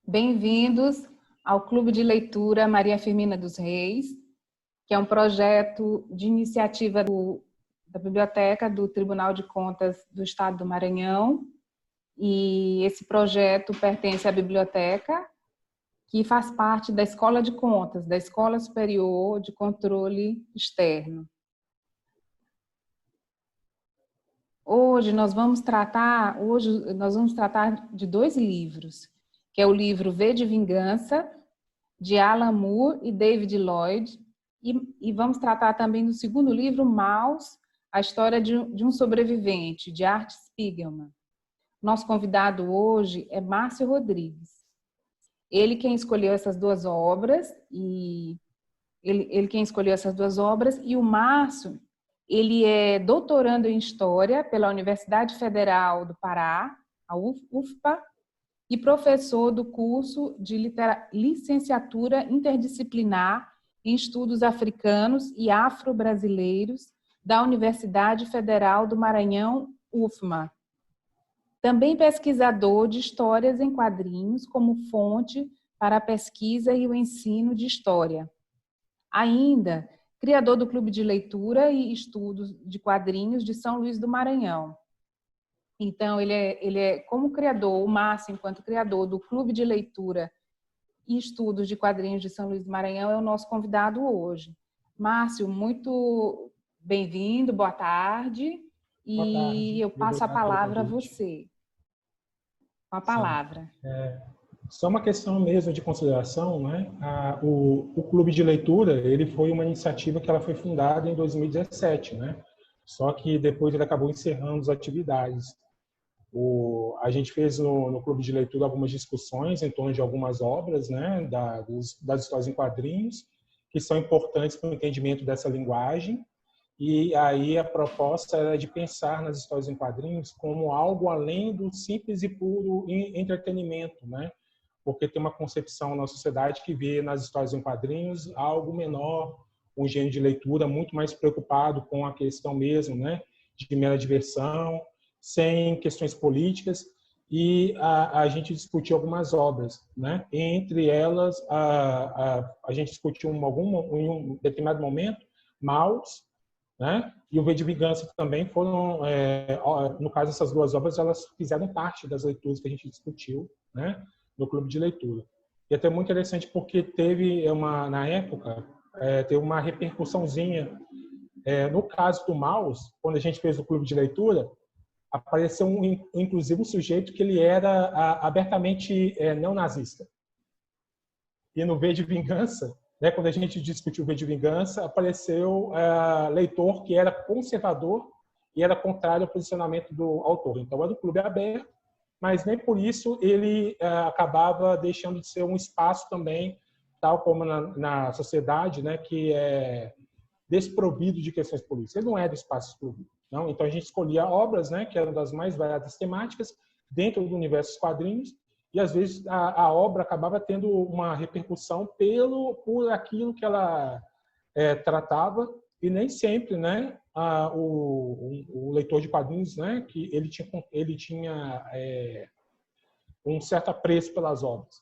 Bem-vindos ao Clube de Leitura Maria Firmina dos Reis, que é um projeto de iniciativa da Biblioteca do Tribunal de Contas do Estado do Maranhão. E esse projeto pertence à biblioteca, que faz parte da Escola de Contas, da Escola Superior de Controle Externo. Hoje nós vamos tratar de dois livros, que é o livro V de Vingança, de Alan Moore e David Lloyd, e vamos tratar também do segundo livro, Maus, a história de um sobrevivente, de Art Spiegelman. Nosso convidado hoje é Márcio Rodrigues. Ele quem escolheu essas duas obras, e o Márcio, ele é doutorando em História pela Universidade Federal do Pará, a UFPA, e professor do curso de licenciatura interdisciplinar em estudos africanos e afro-brasileiros da Universidade Federal do Maranhão, UFMA. Também pesquisador de histórias em quadrinhos como fonte para a pesquisa e o ensino de história. Ainda, criador do Clube de Leitura e Estudos de Quadrinhos de São Luís do Maranhão. Então, ele é como criador, o Márcio, enquanto criador do Clube de Leitura e Estudos de Quadrinhos de São Luís do Maranhão, é o nosso convidado hoje. Márcio, muito bem-vindo, boa tarde. Boa tarde. Eu passo a palavra a você. Com a palavra. Só uma questão mesmo de consideração, né? O Clube de Leitura, ele foi uma iniciativa que ela foi fundada em 2017, né? Só que depois ele acabou encerrando as atividades. A gente fez no Clube de Leitura algumas discussões em torno de algumas obras, né? Das histórias em quadrinhos, que são importantes para o entendimento dessa linguagem. E aí a proposta era de pensar nas histórias em quadrinhos como algo além do simples e puro entretenimento, né? Porque tem uma concepção na sociedade que vê nas histórias em quadrinhos algo menor, um gênero de leitura muito mais preocupado com a questão mesmo, né? De mera diversão, sem questões políticas. E a gente discutiu algumas obras, né? Entre elas, a gente discutiu em um determinado momento, Maus, né? E o V de Vingança também foram, no caso, essas duas obras, elas fizeram parte das leituras que a gente discutiu, né? No Clube de Leitura. E até muito interessante porque teve na época, teve uma repercussãozinha. No caso do Maus, quando a gente fez o Clube de Leitura, apareceu inclusive um sujeito que ele era abertamente neonazista. E no V de Vingança, né, quando a gente discutiu o V de Vingança, apareceu leitor que era conservador e era contrário ao posicionamento do autor. Então, era um clube aberto, mas nem por isso ele acabava deixando de ser um espaço também, tal como na sociedade, né, que é desprovido de questões políticas. Ele não é do espaço excluído. Não? Então, a gente escolhia obras, né, que eram das mais variadas temáticas dentro do universo dos quadrinhos, e às vezes a obra acabava tendo uma repercussão por aquilo que ela tratava, e nem sempre, né, o leitor de quadrinhos, né, que ele tinha um certo apreço pelas obras.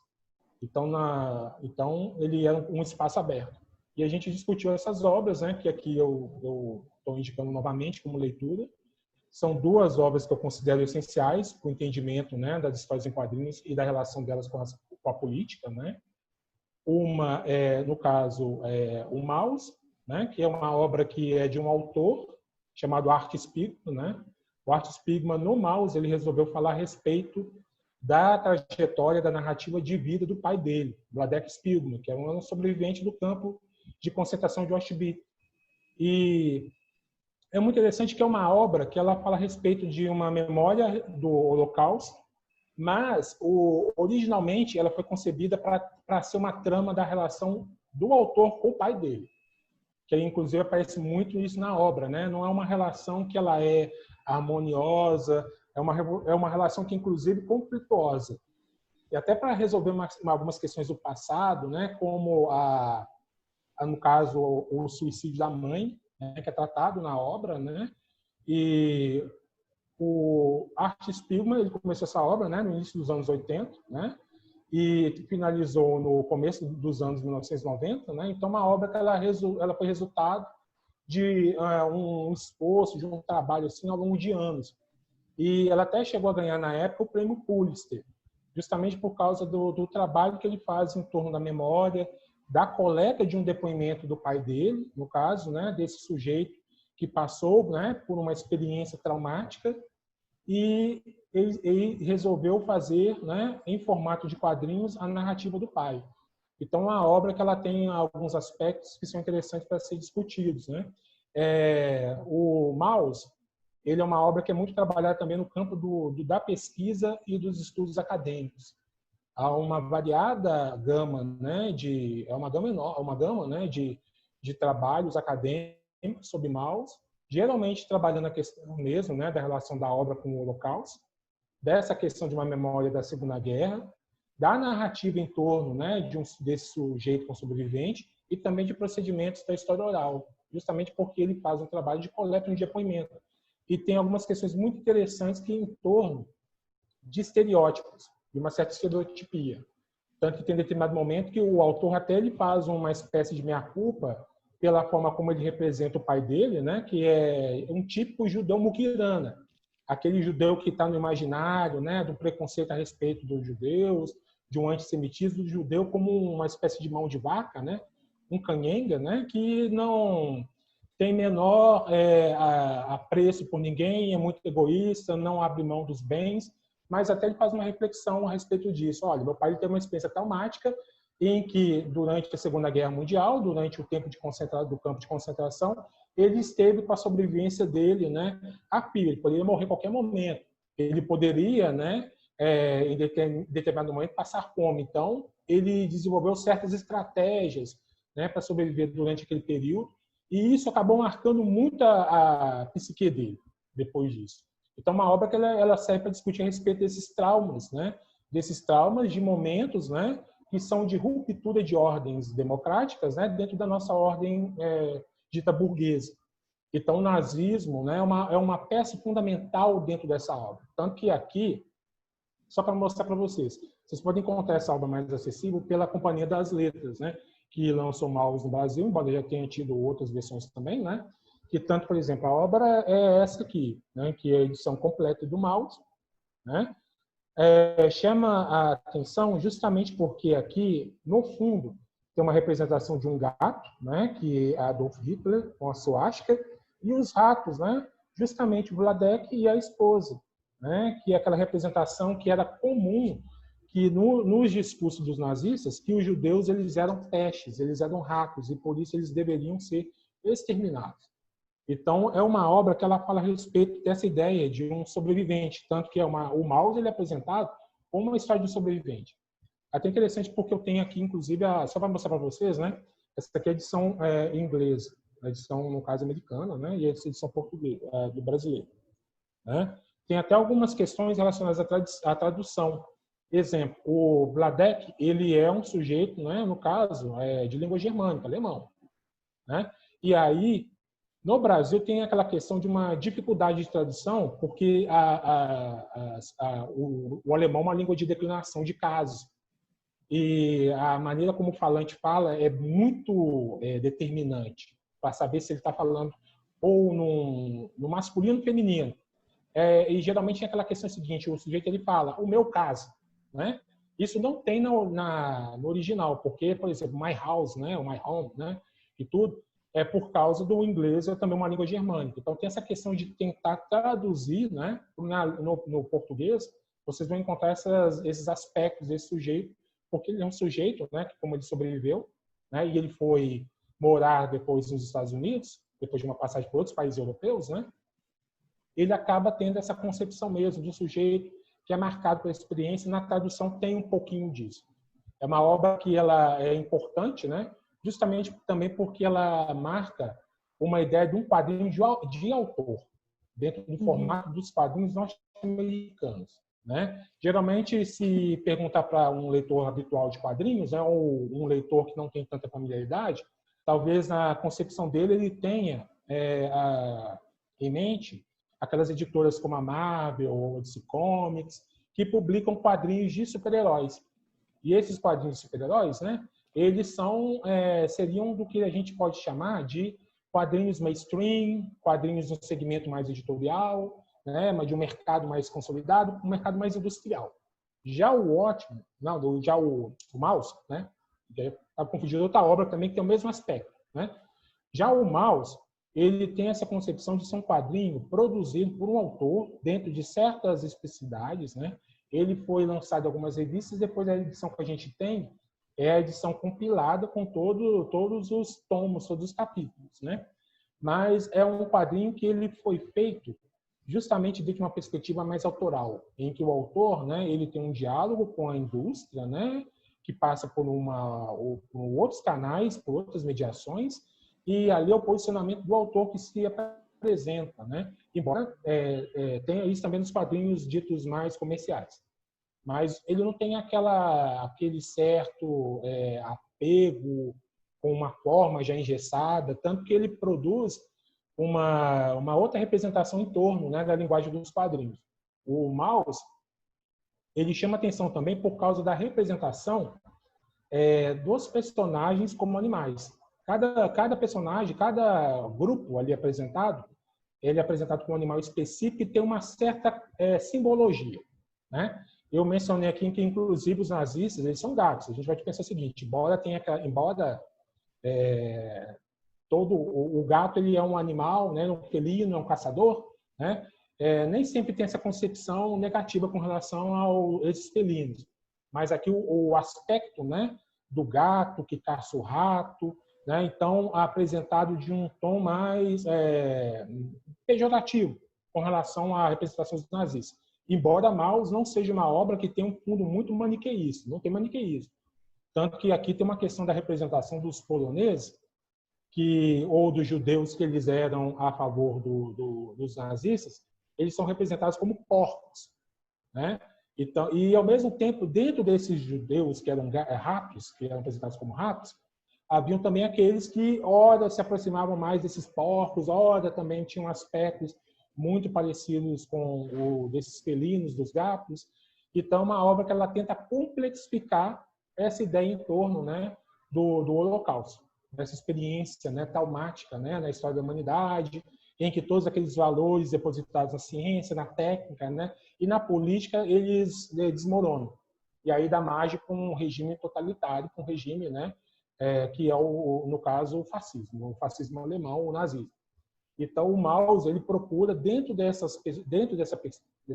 Então ele era um espaço aberto. E a gente discutiu essas obras, né, que aqui eu estou indicando novamente como leitura. São duas obras que eu considero essenciais para o entendimento, né, das histórias em quadrinhos e da relação delas com a política, né? Uma no caso, o Maus, né, que é uma obra que é de um autor chamado Art Spiegelman, né? O Art Spiegelman, no Maus, ele resolveu falar a respeito da trajetória da narrativa de vida do pai dele, Vladek Spiegelman, que é um sobrevivente do campo de concentração de Auschwitz. E é muito interessante que é uma obra que ela fala a respeito de uma memória do Holocausto, mas originalmente ela foi concebida para ser uma trama da relação do autor com o pai dele, que inclusive aparece muito isso na obra, né? Não é uma relação que ela é harmoniosa, é uma relação que inclusive conflituosa. E até para resolver algumas questões do passado, né? Como no caso o suicídio da mãe, né, que é tratado na obra, né? E o Art Spiegelman, ele começou essa obra, né, no início dos anos 80, né? e finalizou no começo dos anos 1990, né? Então, uma obra que ela foi resultado de um esforço, de um trabalho assim ao longo de anos. E ela até chegou a ganhar na época o prêmio Pulitzer, justamente por causa do trabalho que ele faz em torno da memória, da coleta de um depoimento do pai dele, no caso, né, desse sujeito que passou, né, por uma experiência traumática, e ele resolveu fazer, né, em formato de quadrinhos, a narrativa do pai. Então, a obra que ela tem alguns aspectos que são interessantes para ser discutidos, né? O Maus, ele é uma obra que é muito trabalhada também no campo da pesquisa e dos estudos acadêmicos. Há uma variada gama, né, uma gama, né, de trabalhos acadêmicos sobre Maus, geralmente trabalhando a questão mesmo, né, da relação da obra com o Holocausto, dessa questão de uma memória da Segunda Guerra, da narrativa em torno, né, desse sujeito com sobrevivente e também de procedimentos da história oral, justamente porque ele faz um trabalho de coleta de depoimento. E tem algumas questões muito interessantes que em torno de estereótipos, de uma certa estereotipia. Tanto que tem determinado momento que o autor até ele faz uma espécie de meia-culpa pela forma como ele representa o pai dele, né, que é um típico judeu muquirana, aquele judeu que está no imaginário, né, do preconceito a respeito dos judeus, de um antissemitismo do judeu como uma espécie de mão de vaca, né, um canhenga, né, que não tem menor apreço por ninguém, é muito egoísta, não abre mão dos bens, mas até ele faz uma reflexão a respeito disso. Olha, meu pai teve uma experiência traumática em que, durante a Segunda Guerra Mundial, durante o tempo do campo de concentração, ele esteve com a sobrevivência dele, né, a fio. Ele poderia morrer a qualquer momento. Ele poderia, né, em determinado momento, passar fome. Então, ele desenvolveu certas estratégias, né, para sobreviver durante aquele período, e isso acabou marcando muito a psique dele depois disso. Então, uma obra que ela serve para discutir a respeito desses traumas, né, desses traumas de momentos, né, que são de ruptura de ordens democráticas, né, dentro da nossa ordem dita burguesa. Então, o nazismo, né, é uma peça fundamental dentro dessa obra. Tanto que aqui, só para mostrar para vocês podem encontrar essa obra mais acessível pela Companhia das Letras, né, que lançou Maus no Brasil, embora já tenha tido outras versões também, né, que tanto, por exemplo, a obra é essa aqui, né, que é a edição completa do Maus, né, chama a atenção justamente porque aqui, no fundo, tem uma representação de um gato, né, que é Adolf Hitler, com a suástica, e os ratos, né, justamente o Vladek e a esposa, né, que é aquela representação que era comum que nos discursos dos nazistas, que os judeus eles eram pestes, eles eram ratos, e por isso eles deveriam ser exterminados. Então, é uma obra que ela fala a respeito dessa ideia de um sobrevivente, tanto que o Maus ele é apresentado como uma história de um sobrevivente. Até interessante porque eu tenho aqui, inclusive, só para mostrar para vocês, né? Essa aqui é a edição em inglês, a edição, no caso, americana, né? E essa edição portuguesa, do brasileiro. Né? Tem até algumas questões relacionadas à tradução. Exemplo, o Vladek, ele é um sujeito, né? No caso, de língua germânica, alemão. Né? E aí, no Brasil, tem aquela questão de uma dificuldade de tradução, porque o alemão é uma língua de declinação de casos. E a maneira como o falante fala é muito determinante para saber se ele está falando ou no masculino ou feminino. E geralmente tem aquela questão seguinte, o sujeito ele fala, o meu caso. Né? Isso não tem no original, porque, por exemplo, my house, né? O my home, né? E tudo, é por causa do inglês, é também uma língua germânica. Então, tem essa questão de tentar traduzir, né, no português, vocês vão encontrar esses aspectos desse sujeito, porque ele é um sujeito, né, que como ele sobreviveu, né, e ele foi morar depois nos Estados Unidos, depois de uma passagem por outros países europeus, né, ele acaba tendo essa concepção mesmo de um sujeito que é marcado pela experiência, e na tradução tem um pouquinho disso. É uma obra que ela é importante, né, justamente também porque ela marca uma ideia de um quadrinho de autor, dentro do formato dos quadrinhos norte-americanos. Né? Geralmente, se perguntar para um leitor habitual de quadrinhos, né, ou um leitor que não tem tanta familiaridade, talvez na concepção dele ele tenha em mente aquelas editoras como a Marvel ou a DC Comics, que publicam quadrinhos de super-heróis. E esses quadrinhos de super-heróis, né, eles seriam do que a gente pode chamar de quadrinhos mainstream, quadrinhos de um segmento mais editorial, né, mas de um mercado mais consolidado, um mercado mais industrial. Já o Watchmen, não, já o Maus, né, estava confundindo outra obra também que tem o mesmo aspecto, né? Já o Maus, ele tem essa concepção de ser um quadrinho produzido por um autor dentro de certas especificidades, né? Ele foi lançado em algumas revistas, depois a edição que a gente tem é a edição compilada com todos os tomos, todos os capítulos, né? Mas é um quadrinho que ele foi feito justamente de uma perspectiva mais autoral, em que o autor, né, ele tem um diálogo com a indústria, né, que passa por outros canais, por outras mediações, e ali é o posicionamento do autor que se apresenta, né? Embora tenha isso também nos quadrinhos ditos mais comerciais. Mas ele não tem aquele certo apego com uma forma já engessada, tanto que ele produz uma outra representação em torno, né, da linguagem dos quadrinhos. O Maus, ele chama atenção também por causa da representação dos personagens como animais. Cada personagem, cada grupo ali apresentado, ele é apresentado como um animal específico e tem uma certa simbologia, né? Eu mencionei aqui que, inclusive, os nazistas, eles são gatos. A gente vai pensar o seguinte, embora todo o gato ele é um animal, né, um felino, é um caçador, né? Nem sempre tem essa concepção negativa com relação a esses felinos. Mas aqui o aspecto, né, do gato que caça o rato, né, então apresentado de um tom mais pejorativo com relação à representação dos nazistas. Embora Maus não seja uma obra que tem um fundo muito maniqueísta, não tem maniqueísmo. Tanto que aqui tem uma questão da representação dos poloneses, ou dos judeus que eles eram a favor dos nazistas, eles são representados como porcos, né? Então, e ao mesmo tempo, dentro desses judeus que eram ratos, que eram representados como ratos, haviam também aqueles que, ora, se aproximavam mais desses porcos, ora, também tinham aspectos muito parecidos com desses felinos, dos gatos. Então, é uma obra que ela tenta complexificar essa ideia em torno, né, do Holocausto, dessa experiência, né, traumática, né, na história da humanidade, em que todos aqueles valores depositados na ciência, na técnica, né, e na política, eles desmoronam. E aí dá margem com um regime totalitário, com um regime, né, que é, no caso, o fascismo alemão, o nazismo. Então, o Maus, ele procura, dentro dessa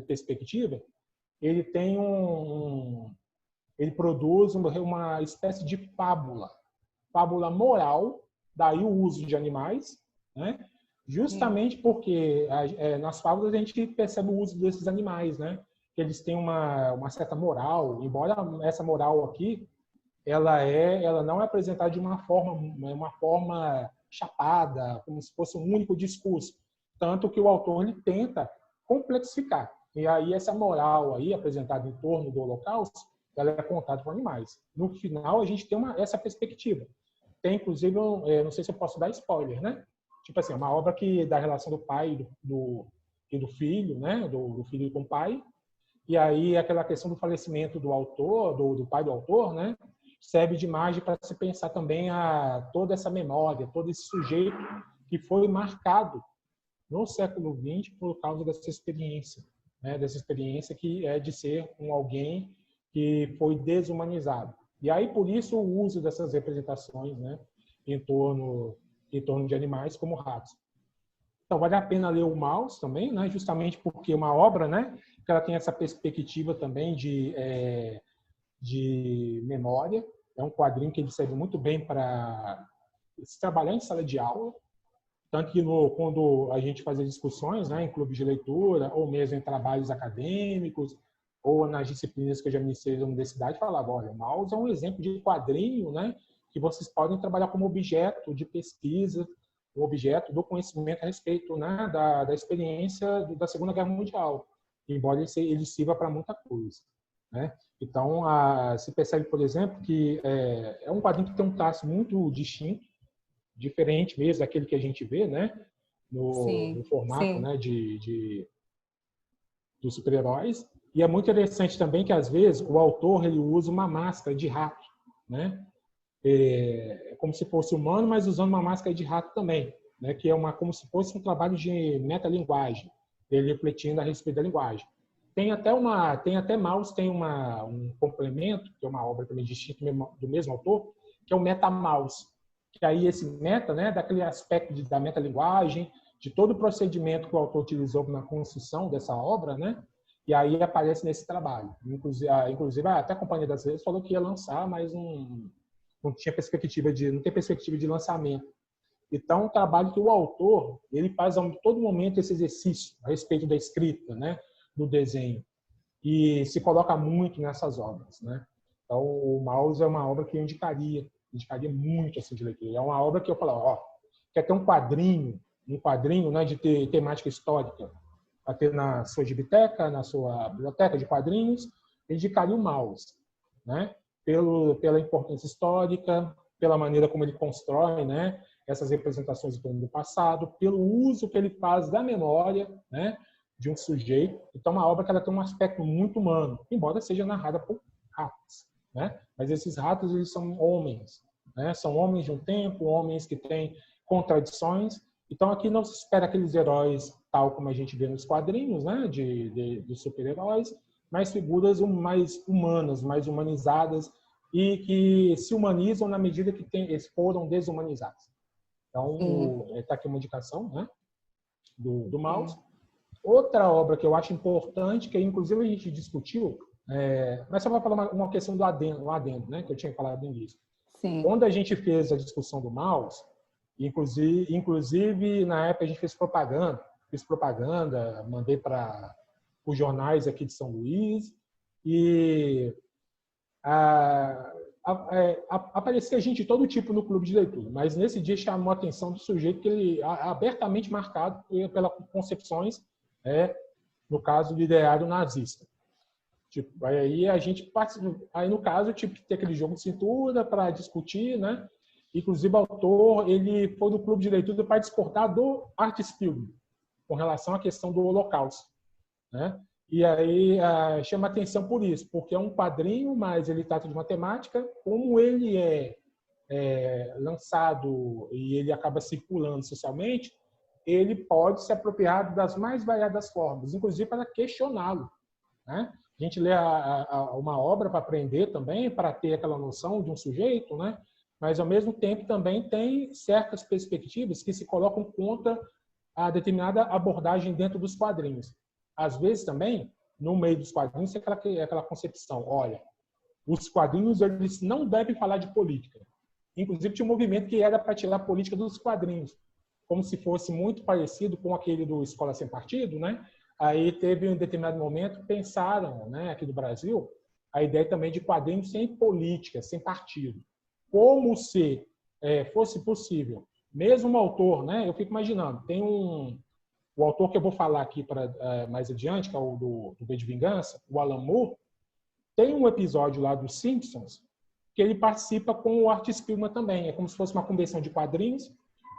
perspectiva, ele tem ele produz uma espécie de fábula moral, daí o uso de animais, né? Justamente porque nas fábulas a gente percebe o uso desses animais, né? Que eles têm uma certa moral, embora essa moral aqui ela não é apresentada de uma forma chapada, como se fosse um único discurso, tanto que o autor ele tenta complexificar. E aí essa moral aí apresentada em torno do Holocausto, ela é contada por animais. No final a gente tem essa perspectiva. Tem inclusive, não sei se eu posso dar spoiler, né? Tipo assim, uma obra que da relação do pai e do filho, né? Do filho com o pai. E aí aquela questão do falecimento do autor, do pai do autor, né? Serve de imagem para se pensar também toda essa memória, todo esse sujeito que foi marcado no século XX por causa dessa experiência, né? Dessa experiência que é de ser alguém que foi desumanizado. E aí, por isso, o uso dessas representações, né? em torno de animais como ratos. Então, vale a pena ler o Maus também, né? Justamente porque é uma obra, né? que ela tem essa perspectiva também de memória. É um quadrinho que ele serve muito bem para se trabalhar em sala de aula, tanto que quando a gente fazia discussões, né, em clubes de leitura, ou mesmo em trabalhos acadêmicos, ou nas disciplinas que eu já ministrei na universidade, falava, olha, o Maus é um exemplo de quadrinho, né, que vocês podem trabalhar como objeto de pesquisa, um objeto do conhecimento a respeito, né, da experiência da Segunda Guerra Mundial, embora ele sirva para muita coisa, né? Então, se percebe, por exemplo, que é um quadrinho que tem um traço muito distinto, diferente mesmo daquele que a gente vê, né? No formato, sim. né? Dos super-heróis. E é muito interessante também que, às vezes, o autor ele usa uma máscara de rato, né? É como se fosse humano, mas usando uma máscara de rato também, né? Que é como se fosse um trabalho de metalinguagem, ele refletindo a respeito da linguagem. Tem até Maus tem um complemento, que é uma obra também distinta do mesmo autor, que é o MetaMaus. Que aí esse meta, né, daquele aspecto da metalinguagem, de todo o procedimento que o autor utilizou na construção dessa obra, né? E aí aparece nesse trabalho. Inclusive até a Companhia das Letras falou que ia lançar, mas não tem perspectiva de lançamento. Então, o trabalho que o autor ele faz a todo momento esse exercício a respeito da escrita, né, do desenho, e se coloca muito nessas obras, né? Então, o Maus é uma obra que eu indicaria muito assim de leitura. É uma obra que eu falo, ó, quer ter um quadrinho, né, de ter temática histórica, para ter na sua biblioteca, na sua biblioteca de quadrinhos, eu indicaria o Maus, né? Pela importância histórica, pela maneira como ele constrói, né, essas representações do passado, pelo uso que ele faz da memória, né, de um sujeito. Então, uma obra que ela tem um aspecto muito humano, embora seja narrada por ratos, né? Mas esses ratos eles são homens, né? São homens de um tempo, homens que têm contradições. Então, aqui não se espera aqueles heróis tal como a gente vê nos quadrinhos, né, de super-heróis, mas figuras mais humanas, mais humanizadas e que se humanizam na medida que eles foram desumanizados. Então, está aqui uma indicação, né, do Maus. Outra obra que eu acho importante, que inclusive a gente discutiu, mas só para falar uma questão do adendo, né, que eu tinha falado no início. Sim. Quando a gente fez a discussão do Maus, inclusive na época a gente fiz propaganda, mandei para os jornais aqui de São Luís, e aparecia gente de todo tipo no clube de leitura, mas nesse dia chamou a atenção do sujeito que ele abertamente marcado pelas concepções, no caso do ideário nazista. Tipo, aí a gente aí no caso tipo ter aquele jogo de cintura para discutir, né? Inclusive o autor ele foi no clube de leitura para discordar do Art Spiegelman com relação à questão do Holocausto, né? E aí chama atenção por isso, porque é um quadrinho, mas ele trata de uma temática, como ele é lançado e ele acaba circulando socialmente, ele pode se apropriar das mais variadas formas, inclusive para questioná-lo, né? A gente lê uma obra para aprender também, para ter aquela noção de um sujeito, né? Mas, ao mesmo tempo, também tem certas perspectivas que se colocam contra a determinada abordagem dentro dos quadrinhos. Às vezes, também, no meio dos quadrinhos, tem aquela concepção, olha, os quadrinhos eles não devem falar de política. Inclusive, tinha um movimento que era para tirar a política dos quadrinhos, como se fosse muito parecido com aquele do Escola Sem Partido, né? Aí teve um determinado momento, pensaram, né, aqui do Brasil, a ideia também de quadrinhos sem política, sem partido. Como se fosse possível. Mesmo o autor, né, eu fico imaginando, tem o autor que eu vou falar aqui mais adiante, que é o do V de Vingança, o Alan Moore, tem um episódio lá dos Simpsons que ele participa com o Art Spiegelman também. É como se fosse uma convenção de quadrinhos,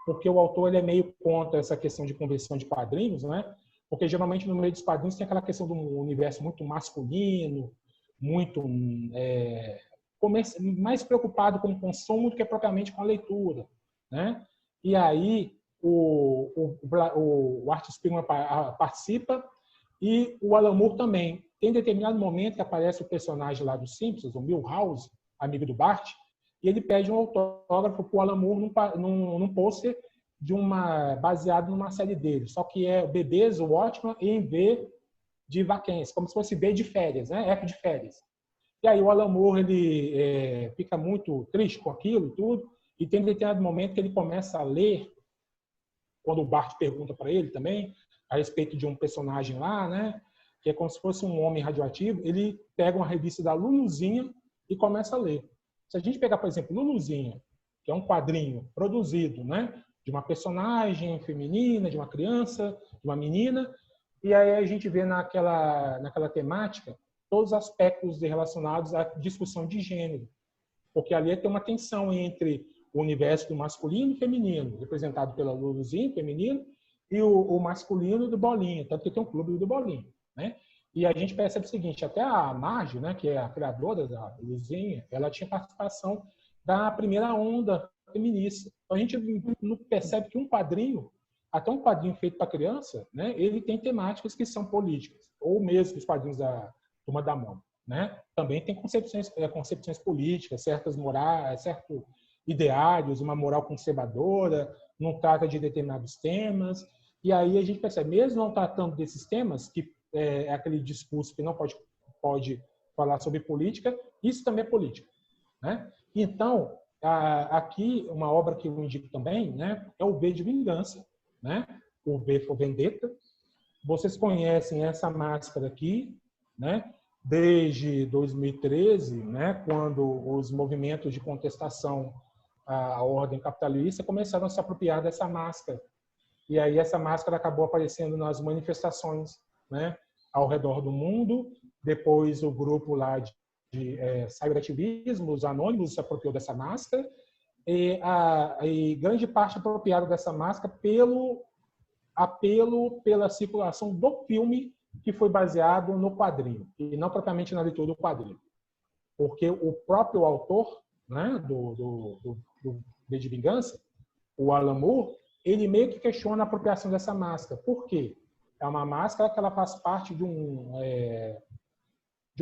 porque o autor ele é meio contra essa questão de convenção de quadrinhos, né? Porque geralmente no meio dos quadrinhos tem aquela questão do universo muito masculino, muito mais preocupado com o consumo do que propriamente com a leitura, né? E aí o Art Spiegelman participa e o Alan Moore também. Tem determinado momento que aparece o personagem lá dos Simpsons, o Milhouse, amigo do Bart, e ele pede um autógrafo para o Alan Moore num pôster baseado numa série dele, só que é Bebês, o Watchman, em V de vaquense, como se fosse B de férias, né? F de férias. E aí o Alan Moore ele fica muito triste com aquilo e tudo, e tem determinado momento que ele começa a ler, quando o Bart pergunta para ele também, a respeito de um personagem lá, né? Que é como se fosse um homem radioativo, ele pega uma revista da Luluzinha e começa a ler. Se a gente pegar, por exemplo, Luluzinha, que é um quadrinho produzido, né? De uma personagem feminina, de uma criança, de uma menina, e aí a gente vê naquela temática todos os aspectos relacionados à discussão de gênero, porque ali tem uma tensão entre o universo do masculino e feminino, representado pela Luluzinha, feminino, e o masculino do Bolinha, tanto que tem um clube do Bolinha, né? E a gente percebe o seguinte, até a Marge, né, que é a criadora da Luzinha, ela tinha participação da primeira onda feminista. Então, a gente percebe que um quadrinho, até um quadrinho feito para criança, né, ele tem temáticas que são políticas, ou mesmo os quadrinhos da Turma da Mônica, né, também tem concepções políticas, certas morais, certos ideários, uma moral conservadora, não trata de determinados temas. E aí a gente percebe, mesmo não tratando desses temas, que é aquele discurso que não pode falar sobre política, isso também é política, né? Então, aqui, uma obra que eu indico também, né, é o V de Vingança, né? O V for Vendetta. Vocês conhecem essa máscara aqui, né? Desde 2013, né, quando os movimentos de contestação à ordem capitalista começaram a se apropriar dessa máscara. E aí essa máscara acabou aparecendo nas manifestações, né, ao redor do mundo. Depois o grupo lá de cyberativismo, os anônimos, se apropriou dessa máscara. E grande parte apropriada dessa máscara pelo apelo pela circulação do filme que foi baseado no quadrinho, e não propriamente na leitura do quadrinho. Porque o próprio autor, né, do V de Vingança, o Alan Moore, ele meio que questiona a apropriação dessa máscara. Por quê? É uma máscara que ela faz parte de um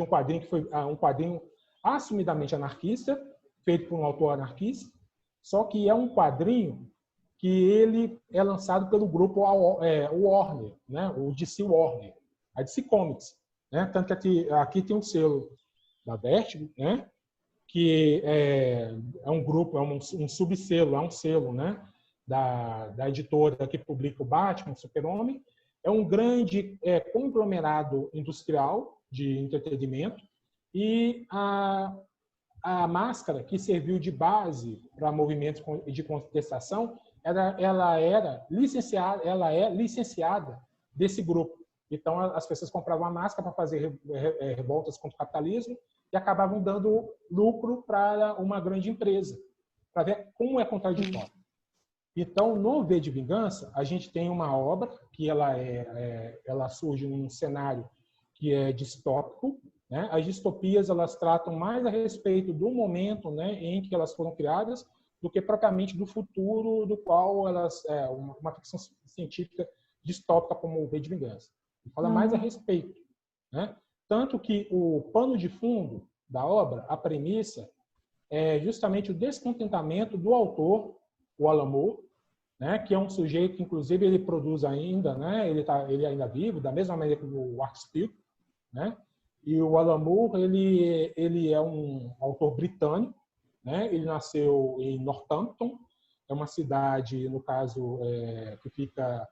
quadrinho que foi um quadrinho assumidamente anarquista, feito por um autor anarquista, só que é um quadrinho que ele é lançado pelo grupo Warner, né? O DC Warner, a DC Comics, né? Tanto que aqui tem um selo da Vertigo, né? Que é um grupo, é um subselo, é um selo, né? Da editora que publica o Batman, o Super-Homem. É um grande conglomerado industrial de entretenimento, e a máscara que serviu de base para movimentos de contestação, ela é licenciada desse grupo. Então, as pessoas compravam a máscara para fazer revoltas contra o capitalismo e acabavam dando lucro para uma grande empresa, para ver como é contraditório. Então, no V de Vingança, a gente tem uma obra que ela surge num cenário que é distópico, né? As distopias, elas tratam mais a respeito do momento, né, em que elas foram criadas, do que propriamente do futuro do qual elas uma ficção científica distópica como o V de Vingança. Fala mais a respeito, né? Tanto que o pano de fundo da obra, a premissa, é justamente o descontentamento do autor, o Alan Moore, né, que é um sujeito que, inclusive, ele produz ainda, né, ele é ainda vivo, da mesma maneira que o Art Spiegelman, né? E o Alan Moore, ele é um autor britânico, né? Ele nasceu em Northampton, é uma cidade, no caso, que fica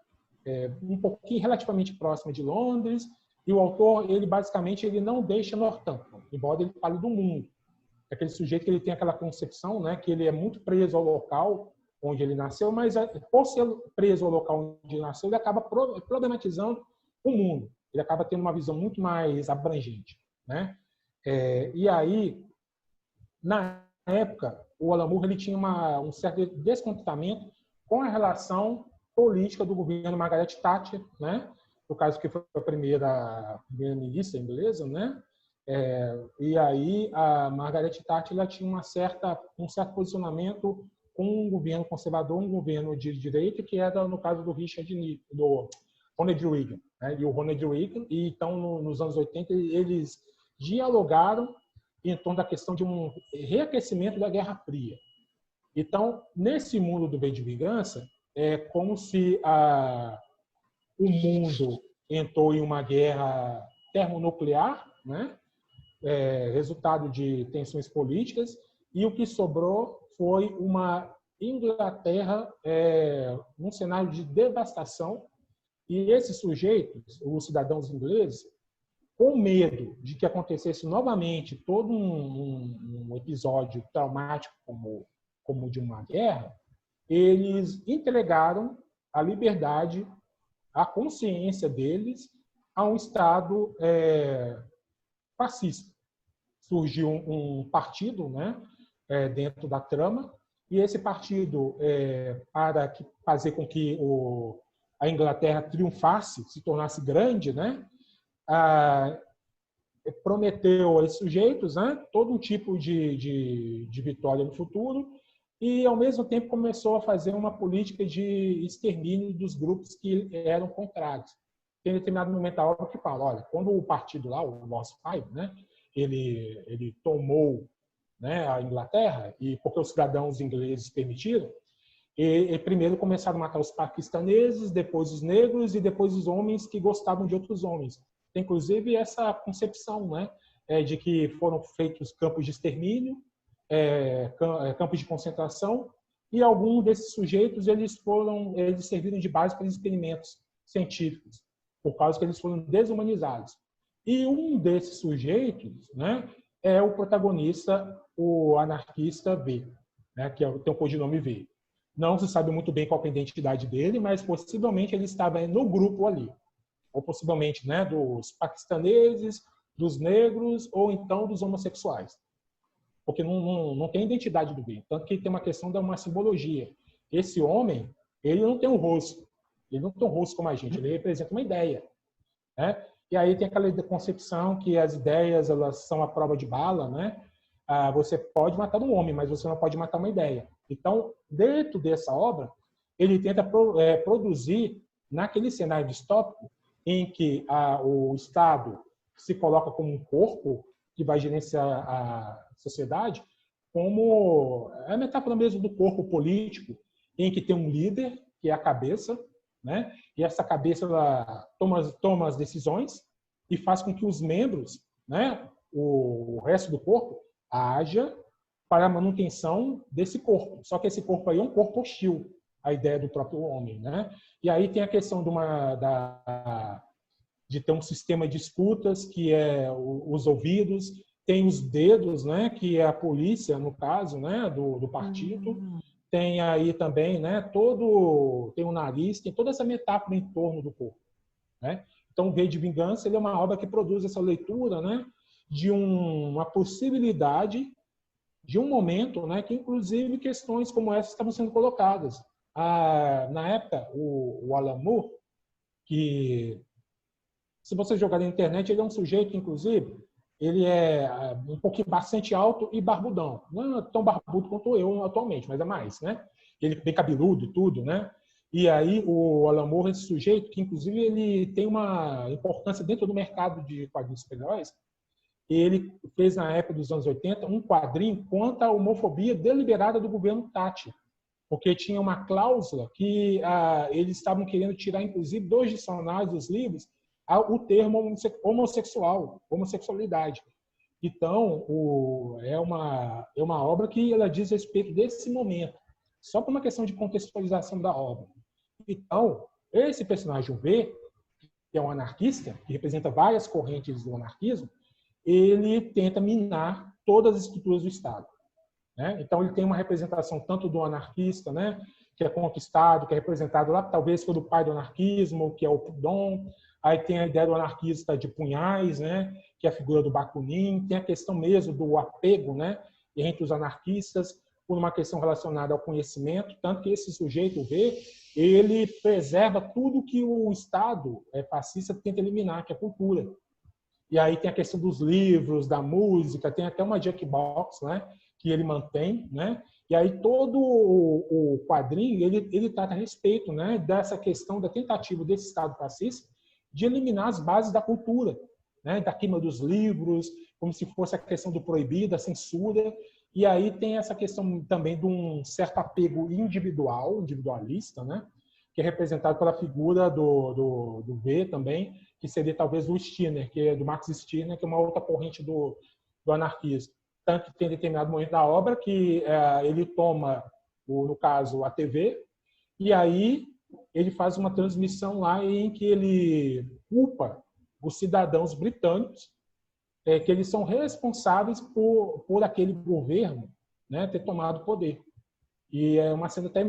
um pouquinho relativamente próxima de Londres. E o autor, ele basicamente ele não deixa Northampton, embora ele fale do mundo. É aquele sujeito que ele tem aquela concepção, né, que ele é muito preso ao local onde ele nasceu, mas por ser preso ao local onde ele nasceu, ele acaba problematizando o mundo. Ele acaba tendo uma visão muito mais abrangente, né? E aí, na época, o Alan Moore ele tinha um certo descontentamento com a relação política do governo Margaret Thatcher, né? No caso que foi a primeira-ministra inglesa, né? E aí a Margaret Thatcher ela tinha um certo posicionamento com um governo conservador, um governo de direita, que era no caso do Ronald Reagan, né? E o Ronald Reagan, e então nos anos 80 eles dialogaram em torno da questão de um reaquecimento da Guerra Fria. Então, nesse mundo do V de Vingança, é como se o mundo entrou em uma guerra termonuclear, né? Resultado de tensões políticas, e o que sobrou foi uma Inglaterra num cenário de devastação, e esses sujeitos, os cidadãos ingleses, com medo de que acontecesse novamente todo um episódio traumático como de uma guerra, eles entregaram a liberdade, a consciência deles a um Estado fascista. Surgiu um partido, né, dentro da trama, e esse partido, para fazer com que a Inglaterra triunfasse, se tornasse grande, né, prometeu aos sujeitos, né, todo um tipo de vitória no futuro e, ao mesmo tempo, começou a fazer uma política de extermínio dos grupos que eram contrários. Tem determinado momento da obra que fala, olha, quando o partido lá, o Lost Five, né, ele tomou, né, a Inglaterra, e porque os cidadãos ingleses permitiram, e primeiro começaram a matar os paquistaneses, depois os negros e depois os homens que gostavam de outros homens. Tem, inclusive, essa concepção, né, de que foram feitos campos de extermínio, campos de concentração, e alguns desses sujeitos eles serviram de base para experimentos científicos, por causa que eles foram desumanizados. E um desses sujeitos, né, é o protagonista, o anarquista V, né, que tem o codinome V. Não se sabe muito bem qual é a identidade dele, mas possivelmente ele estava no grupo ali. Ou possivelmente, né, dos paquistaneses, dos negros, ou então dos homossexuais. Porque não tem identidade do V. Tanto que tem uma questão de uma simbologia. Esse homem, ele não tem um rosto. Ele não tem um rosto como a gente. Ele representa uma ideia, né? E aí tem aquela concepção que as ideias elas são a prova de bala, né? Você pode matar um homem, mas você não pode matar uma ideia. Então, dentro dessa obra, ele tenta produzir, naquele cenário distópico, em que o Estado se coloca como um corpo que vai gerenciar a sociedade, como a metáfora mesmo do corpo político, em que tem um líder, que é a cabeça, né? E essa cabeça ela toma as decisões e faz com que os membros, né, o resto do corpo, haja para a manutenção desse corpo. Só que esse corpo aí é um corpo hostil à ideia do próprio homem, né? E aí tem a questão de ter um sistema de escutas, que é os ouvidos, tem os dedos, né, que é a polícia, no caso, né, do partido. Tem aí também, né, tem o nariz, tem toda essa metáfora em torno do corpo, né? Então, o V de Vingança ele é uma obra que produz essa leitura, né, de uma possibilidade de um momento, né, que inclusive questões como essa estavam sendo colocadas. Na época, o Alan Moore, que se você jogar na internet, ele é um sujeito, inclusive, ele é um pouquinho bastante alto e barbudão. Não é tão barbudo quanto eu atualmente, mas é mais, né? Ele é bem cabeludo e tudo, né? E aí o Alan Moore, esse sujeito, que inclusive ele tem uma importância dentro do mercado de quadrinhos super-heróis, ele fez na época dos anos 80 um quadrinho contra a homofobia deliberada do governo Thatcher, porque tinha uma cláusula que eles estavam querendo tirar, inclusive, 2 dicionários dos livros, o termo homossexualidade. Então, é uma obra que ela diz respeito desse momento, só por uma questão de contextualização da obra. Então, esse personagem V, que é um anarquista, que representa várias correntes do anarquismo, ele tenta minar todas as estruturas do Estado, né? Então, ele tem uma representação tanto do anarquista, né, que é conquistado, que é representado lá, talvez pelo pai do anarquismo, que é o Proudhon. Aí tem a ideia do anarquista de punhais, né, que é a figura do Bakunin. Tem a questão mesmo do apego, né, entre os anarquistas, por uma questão relacionada ao conhecimento, tanto que esse sujeito V, ele preserva tudo que o Estado fascista tenta eliminar, que é a cultura. E aí tem a questão dos livros, da música, tem até uma jukebox, né, que ele mantém, né? E aí todo o quadrinho ele trata a respeito, né, dessa questão da tentativa desse Estado fascista de eliminar as bases da cultura, né, da queima dos livros, como se fosse a questão do proibido, a censura. E aí tem essa questão também de um certo apego individualista, né, que é representado pela figura do V também, que seria talvez o Stirner, que é do Max Stirner, que é uma outra corrente do anarquismo. Tanto que tem determinado momento da obra que ele toma, no caso, a TV, e aí ele faz uma transmissão lá em que ele culpa os cidadãos britânicos, que eles são responsáveis por aquele governo, né, ter tomado o poder. E é uma cena até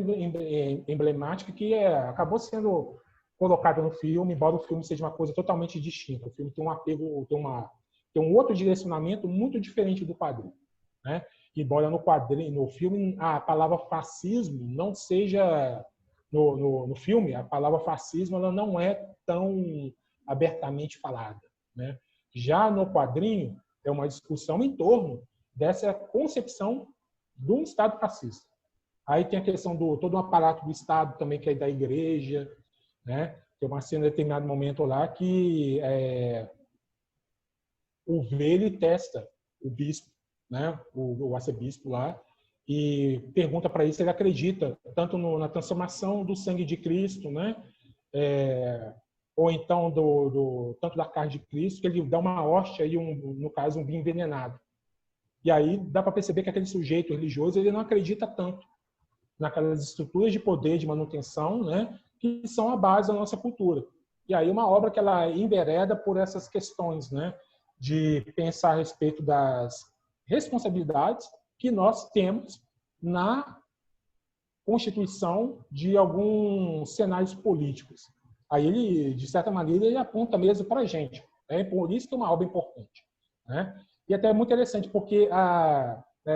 emblemática que acabou sendo colocada no filme, embora o filme seja uma coisa totalmente distinta. O filme tem um apego, tem um outro direcionamento muito diferente do quadrinho, né? Embora no filme a palavra fascismo não seja no filme, a palavra fascismo ela não é tão abertamente falada, né? Já no quadrinho, é uma discussão em torno dessa concepção de um Estado fascista. Aí tem a questão do todo um aparato do Estado também, que é da igreja, né? Tem uma cena em determinado momento lá que o V ele testa o bispo, né? O arcebispo lá, e pergunta para ele se ele acredita tanto na transformação do sangue de Cristo, né? Ou então tanto da carne de Cristo, que ele dá uma hóstia e no caso um vinho envenenado. E aí dá para perceber que aquele sujeito religioso ele não acredita tanto naquelas estruturas de poder, de manutenção, né, que são a base da nossa cultura. E aí uma obra que ela envereda por essas questões, né, de pensar a respeito das responsabilidades que nós temos na constituição de alguns cenários políticos. Aí ele, de certa maneira, ele aponta mesmo para a gente. É por isso que é uma obra importante, né? E até é muito interessante, porque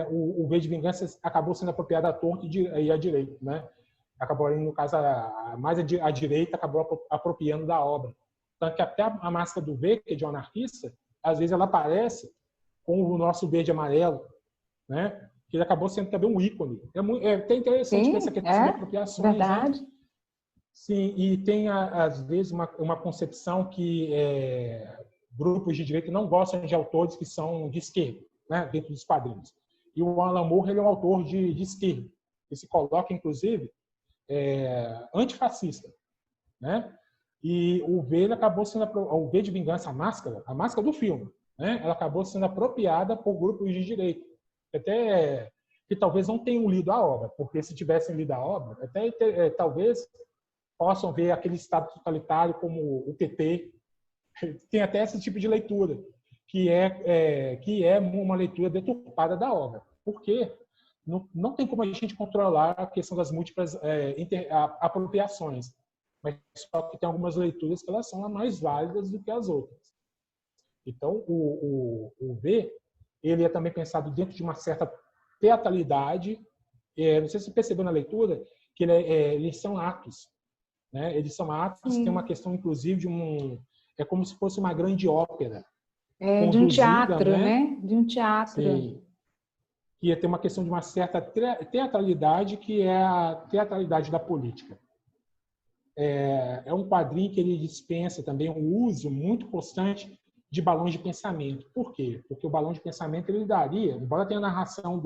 o V de Vingança acabou sendo apropriado à torta e à direita, né? Acabou, no caso, mais a direita acabou apropriando da obra. Tanto que até a máscara do V, que é de um anarquista, às vezes ela aparece com o nosso verde e amarelo, né? Que ele acabou sendo também um ícone. É até interessante ver essa questão de apropriações. Verdade. Né? Sim, e tem, às vezes, uma concepção que grupos de direita não gostam de autores que são de esquerda, né, dentro dos quadrinhos. E o Alan Moore ele é um autor de esquerda, que se coloca, inclusive, antifascista. Né? E o V ele acabou sendo o V de Vingança, a máscara do filme, né? Ela acabou sendo apropriada por grupos de direita, até que talvez não tenham lido a obra, porque se tivessem lido a obra, talvez possam ver aquele Estado totalitário como o PT. Tem até esse tipo de leitura, que é uma leitura deturpada da obra. Porque não tem como a gente controlar a questão das múltiplas apropriações, mas só que tem algumas leituras que elas são mais válidas do que as outras. Então, o V, ele é também pensado dentro de uma certa teatralidade. Não sei se você percebeu na leitura que eles são atos. Né? Eles são atos, tem uma questão, inclusive, é como se fosse uma grande ópera. De um teatro, né? De um teatro. Sim. Que tem uma questão de uma certa teatralidade, que é a teatralidade da política. É um quadrinho que ele dispensa também um uso muito constante de balões de pensamento. Por quê? Porque o balão de pensamento ele daria, embora tenha narração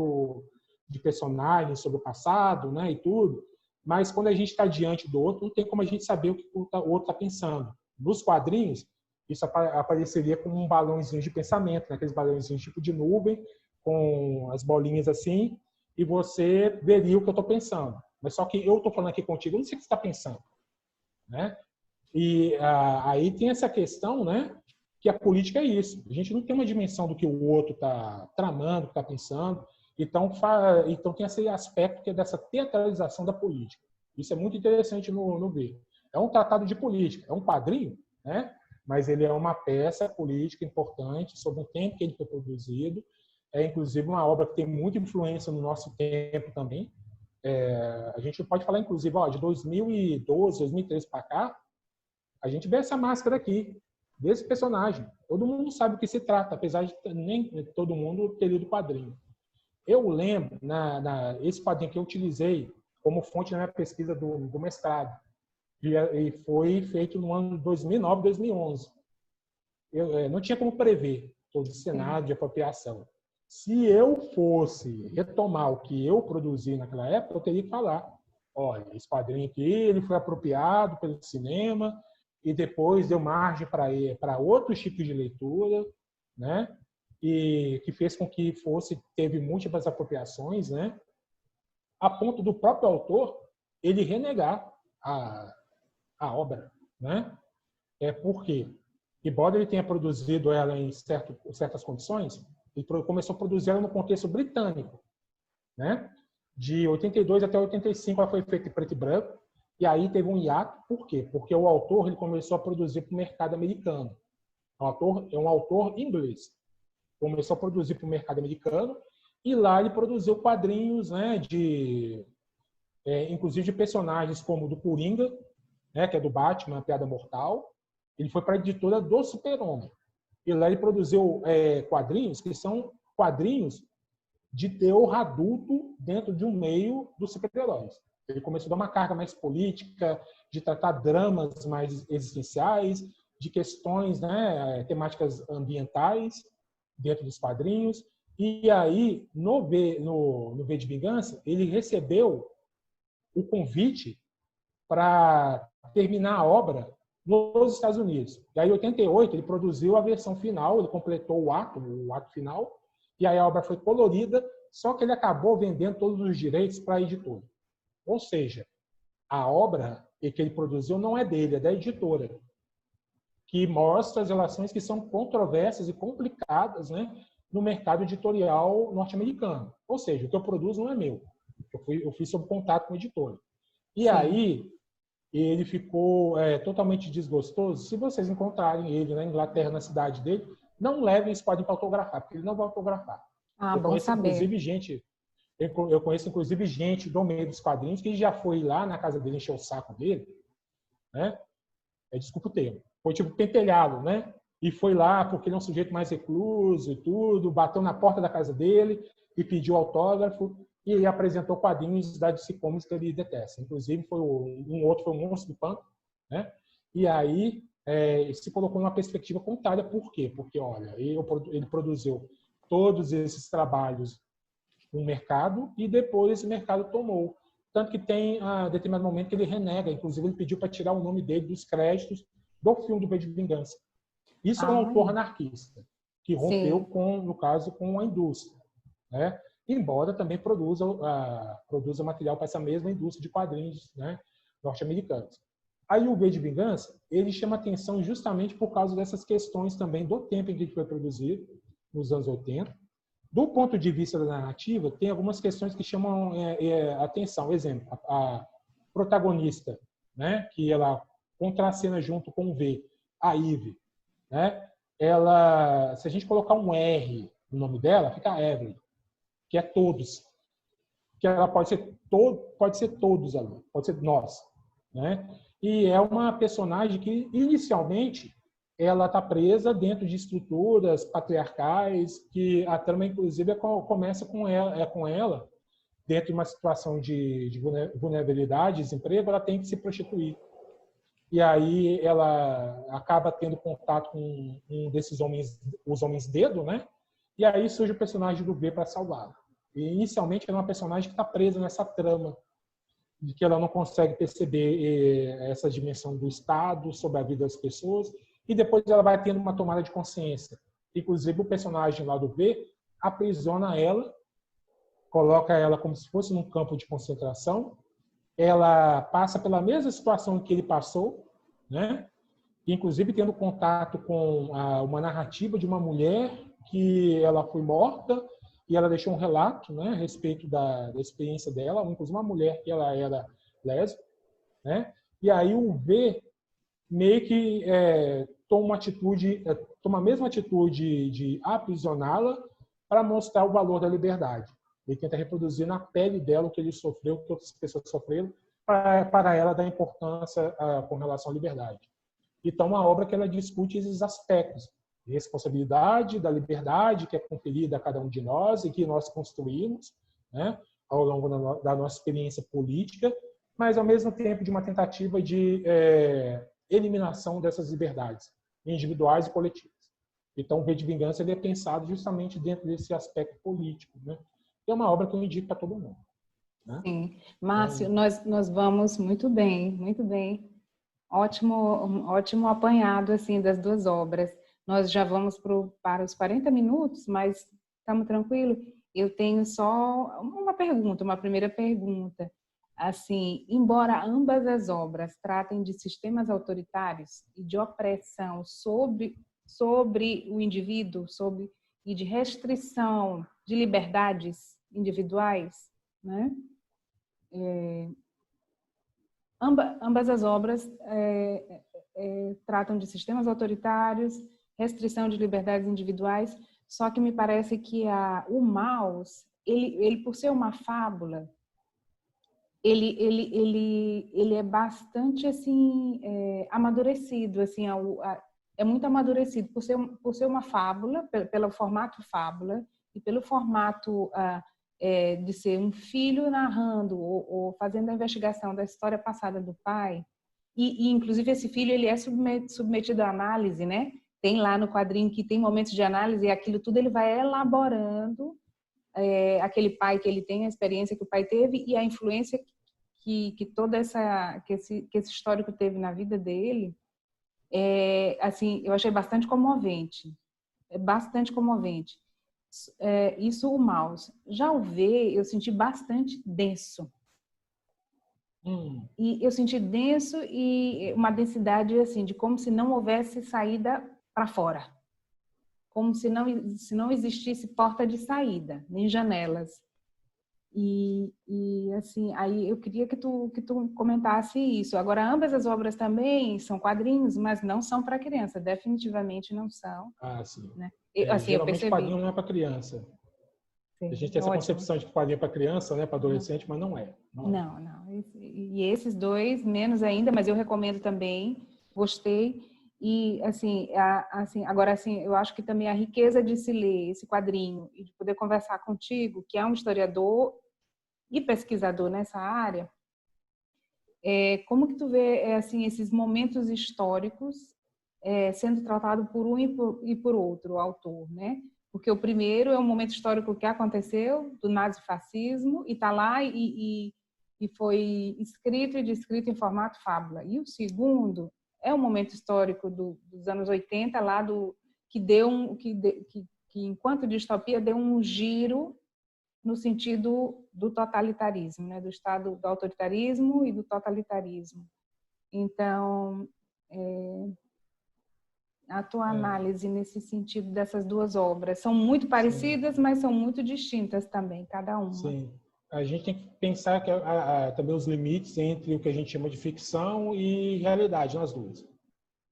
de personagens sobre o passado, né, e tudo, mas quando a gente está diante do outro, não tem como a gente saber o que o outro está pensando. Nos quadrinhos, isso apareceria como um balãozinho de pensamento, né, aqueles balãozinhos tipo de nuvem, com as bolinhas assim, e você veria o que eu estou pensando. Mas só que eu estou falando aqui contigo, eu não sei o que você está pensando. Né? E aí tem essa questão, né, que a política é isso. A gente não tem uma dimensão do que o outro está tramando, está pensando. Então tem esse aspecto que é dessa teatralização da política. Isso é muito interessante no V. É um tratado de política, é um quadrinho, né? Mas ele é uma peça política importante sobre o tempo que ele foi produzido. É, inclusive, uma obra que tem muita influência no nosso tempo também. A gente pode falar, inclusive, de 2012, 2013 para cá, a gente vê essa máscara aqui, desse personagem. Todo mundo sabe o que se trata, apesar de nem todo mundo ter lido o quadrinho. Eu lembro, esse quadrinho que eu utilizei como fonte na minha pesquisa do mestrado, e foi feito no ano 2009, 2011. Não tinha como prever todo esse cenário de apropriação. Se eu fosse retomar o que eu produzi naquela época, eu teria que falar, olha, esse quadrinho aqui ele foi apropriado pelo cinema e depois deu margem para outros tipos de leitura, né? E que fez com que teve múltiplas apropriações, né? A ponto do próprio autor ele renegar a obra, né? Por quê? Embora ele tenha produzido ela em certas condições, ele começou a produzir ela no contexto britânico, né? De 82 até 85 ela foi feita em preto e branco, e aí teve um hiato. Por quê? Porque o autor ele começou a produzir para o mercado americano. É um autor inglês. Começou a produzir para o mercado americano, e lá ele produziu quadrinhos, né, inclusive de personagens como o do Coringa, né, que é do Batman, a Piada Mortal. Ele foi para a editora do Super-Homem. E lá ele produziu quadrinhos que são quadrinhos de teor adulto dentro de um meio dos super-heróis. Ele começou a dar uma carga mais política, de tratar dramas mais existenciais, de questões, né, temáticas ambientais dentro dos quadrinhos. E aí, no V de Vingança, ele recebeu o convite para terminar a obra nos Estados Unidos. E aí, em 88, ele produziu a versão final, ele completou o ato final, e aí a obra foi colorida, só que ele acabou vendendo todos os direitos para a editora. Ou seja, a obra que ele produziu não é dele, é da editora, que mostra as relações que são controversas e complicadas, né, no mercado editorial norte-americano. Ou seja, o que eu produzo não é meu. Eu fiz sob contato com a editora. E Sim. aí, ele ficou totalmente desgostoso. Se vocês encontrarem ele na Inglaterra, na cidade dele, não levem esse quadrinho para autografar, porque ele não vai autografar. Ah, bom saber. Eu conheço, inclusive, gente do meio dos quadrinhos que já foi lá na casa dele encher o saco dele, né? Desculpa o termo. Foi tipo pentelhado, né? E foi lá porque ele é um sujeito mais recluso e tudo, bateu na porta da casa dele e pediu autógrafo e ele apresentou quadrinhos da DC Comics que ele detesta. Inclusive, um outro foi o Monstro do Pântano, né? E aí se colocou numa perspectiva contrária. Por quê? Porque, olha, ele produziu todos esses trabalhos no mercado e depois esse mercado tomou. Tanto que tem, a determinado momento, que ele renega. Inclusive, ele pediu para tirar o nome dele dos créditos do filme do V de Vingança. Isso é um autor anarquista, que rompeu, no caso, com a indústria, né? Embora também produza material para essa mesma indústria de quadrinhos, né, norte-americanos. Aí o V de Vingança, ele chama atenção justamente por causa dessas questões também do tempo em que ele foi produzido, nos anos 80. Do ponto de vista da narrativa, tem algumas questões que chamam atenção. Exemplo, a protagonista, né, que ela contracena junto com o V, a Eve, né, ela, se a gente colocar um R no nome dela, fica Evelyn, que é todos. Que ela pode ser todos ali, pode ser nós, né? E é uma personagem que, inicialmente, ela está presa dentro de estruturas patriarcais, que a trama, inclusive, começa com ela dentro de uma situação de vulnerabilidade, desemprego, ela tem que se prostituir. E aí ela acaba tendo contato com um desses homens, os homens dedo, né? E aí surge o personagem do V para salvá-la. E inicialmente ela é uma personagem que está presa nessa trama, de que ela não consegue perceber essa dimensão do Estado sobre a vida das pessoas, e depois ela vai tendo uma tomada de consciência. Inclusive o personagem lá do V aprisiona ela, coloca ela como se fosse num campo de concentração, ela passa pela mesma situação que ele passou, né? Inclusive tendo contato com uma narrativa de uma mulher que ela foi morta e ela deixou um relato, né, a respeito da experiência dela, inclusive uma mulher que ela era lésbica, né? E aí o V meio que toma a mesma atitude de aprisioná-la para mostrar o valor da liberdade. Ele tenta reproduzir na pele dela o que ele sofreu, o que outras pessoas sofreram, para ela dar importância com relação à liberdade. Então, uma obra que ela discute esses aspectos de responsabilidade, da liberdade que é conferida a cada um de nós e que nós construímos, né, ao longo da nossa experiência política, mas, ao mesmo tempo, de uma tentativa de eliminação dessas liberdades individuais e coletivas. Então, o V de Vingança ele é pensado justamente dentro desse aspecto político, né? É uma obra que eu indico para todo mundo, né? Sim. Márcio, nós vamos muito bem, muito bem. Ótimo apanhado assim das duas obras. Nós já vamos para os 40 minutos, mas estamos tranquilos? Eu tenho só uma primeira pergunta. Assim, embora ambas as obras tratem de sistemas autoritários e de opressão sobre o indivíduo, e de restrição de liberdades individuais, né? Ambas as obras tratam de sistemas autoritários, restrição de liberdades individuais, só que me parece que o Maus, ele por ser uma fábula, ele é bastante assim amadurecido, assim, é muito amadurecido por ser uma fábula, pelo formato fábula e pelo formato de ser um filho narrando ou fazendo a investigação da história passada do pai. E inclusive, esse filho ele é submetido à análise, né? Tem lá no quadrinho que tem momentos de análise e aquilo tudo ele vai elaborando aquele pai que ele tem, a experiência que o pai teve e a influência que toda que esse histórico teve na vida dele. Assim, eu achei bastante comovente. Bastante comovente. Isso o Maus. Já o V, eu senti bastante denso. E eu senti denso e uma densidade assim, de como se não houvesse saída para fora. Como se não existisse porta de saída, nem janelas. E assim, aí eu queria que tu comentasse isso. Agora, ambas as obras também são quadrinhos, mas não são para criança, definitivamente não são. Sim. Né? Assim, geralmente eu quadrinho não é para criança. Sim, a gente tem essa concepção de que quadrinho é para criança, né, para adolescente, mas não é. Não. E esses dois, menos ainda, mas eu recomendo também, gostei. E, assim, agora, assim, eu acho que também a riqueza de se ler esse quadrinho e de poder conversar contigo, que é um historiador e pesquisador nessa área, como que tu vê, assim, esses momentos históricos sendo tratados por um e por outro autor, né? Porque o primeiro é um momento histórico que aconteceu, do nazifascismo, e está lá e foi escrito e descrito em formato fábula. E o segundo é um momento histórico dos anos 80, lá que enquanto distopia, deu um giro no sentido do totalitarismo, né? Do estado do autoritarismo e do totalitarismo. Então, a tua análise nesse sentido dessas duas obras são muito parecidas, mas são muito distintas também, cada uma. Sim. A gente tem que pensar que também os limites entre o que a gente chama de ficção e realidade nas duas,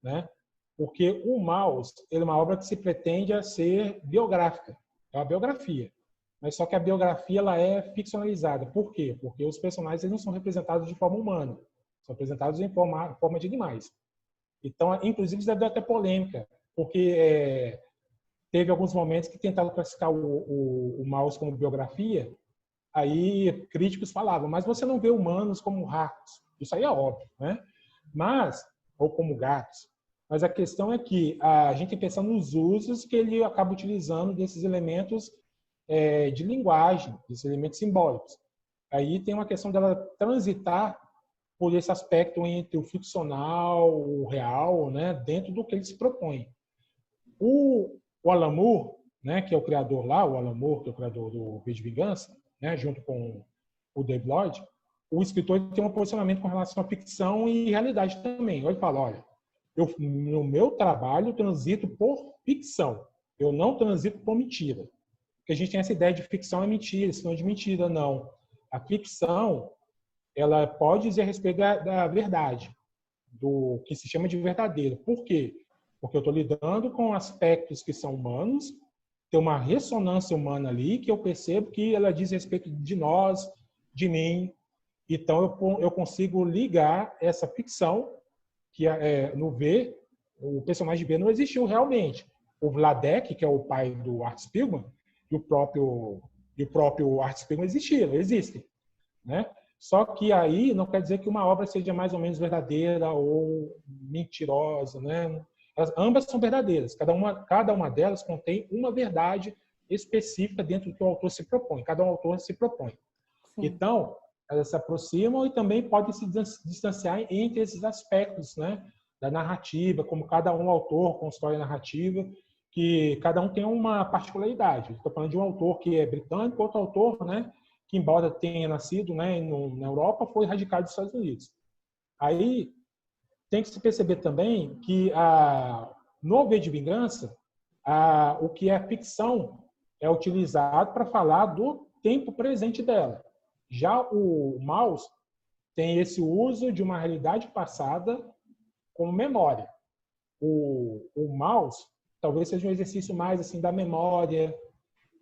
né? Porque o Maus, ele é uma obra que se pretende a ser biográfica, é uma biografia. Mas só que a biografia ela é ficcionalizada. Por quê? Porque os personagens eles não são representados de forma humana, são representados em forma de animais. Então, inclusive, isso deu até polêmica, porque teve alguns momentos que tentaram classificar o Maus como biografia, aí críticos falavam, mas você não vê humanos como ratos. Isso aí é óbvio, né? Ou como gatos. Mas a questão é que a gente tem que pensar nos usos que ele acaba utilizando desses elementos de linguagem, desses elementos simbólicos. Aí tem uma questão dela transitar por esse aspecto entre o ficcional, o real, né, dentro do que ele se propõe. O Alan Moore, né, que é o criador lá, o Alan Moore, que é o criador do V de Vingança, né, junto com o Dave Lloyd, o escritor tem um posicionamento com relação à ficção e realidade também. Ele fala, olha, no meu trabalho eu transito por ficção, eu não transito por mentira. Porque a gente tem essa ideia de ficção é mentira, senão de mentira, não. A ficção, ela pode dizer a respeito da verdade, do que se chama de verdadeiro. Por quê? Porque eu estou lidando com aspectos que são humanos, tem uma ressonância humana ali, que eu percebo que ela diz respeito de nós, de mim. Então, eu consigo ligar essa ficção, que no V, o personagem V não existiu realmente. O Vladek, que é o pai do Art Spiegelman, e o próprio Art Spiegelman existem, né? Só que aí não quer dizer que uma obra seja mais ou menos verdadeira ou mentirosa, né? Ambas são verdadeiras. Cada uma delas contém uma verdade específica dentro do que o autor se propõe. Cada autor se propõe. Sim. Então, elas se aproximam e também podem se distanciar entre esses aspectos, né? Da narrativa, como cada autor constrói a narrativa, que cada um tem uma particularidade. Estou falando de um autor que é britânico, outro autor, né? Que embora tenha nascido, né, na Europa, foi radicado nos Estados Unidos. Aí tem que se perceber também que no V de Vingança, o que é ficção é utilizado para falar do tempo presente dela. Já o Maus tem esse uso de uma realidade passada como memória. O Maus talvez seja um exercício mais assim da memória.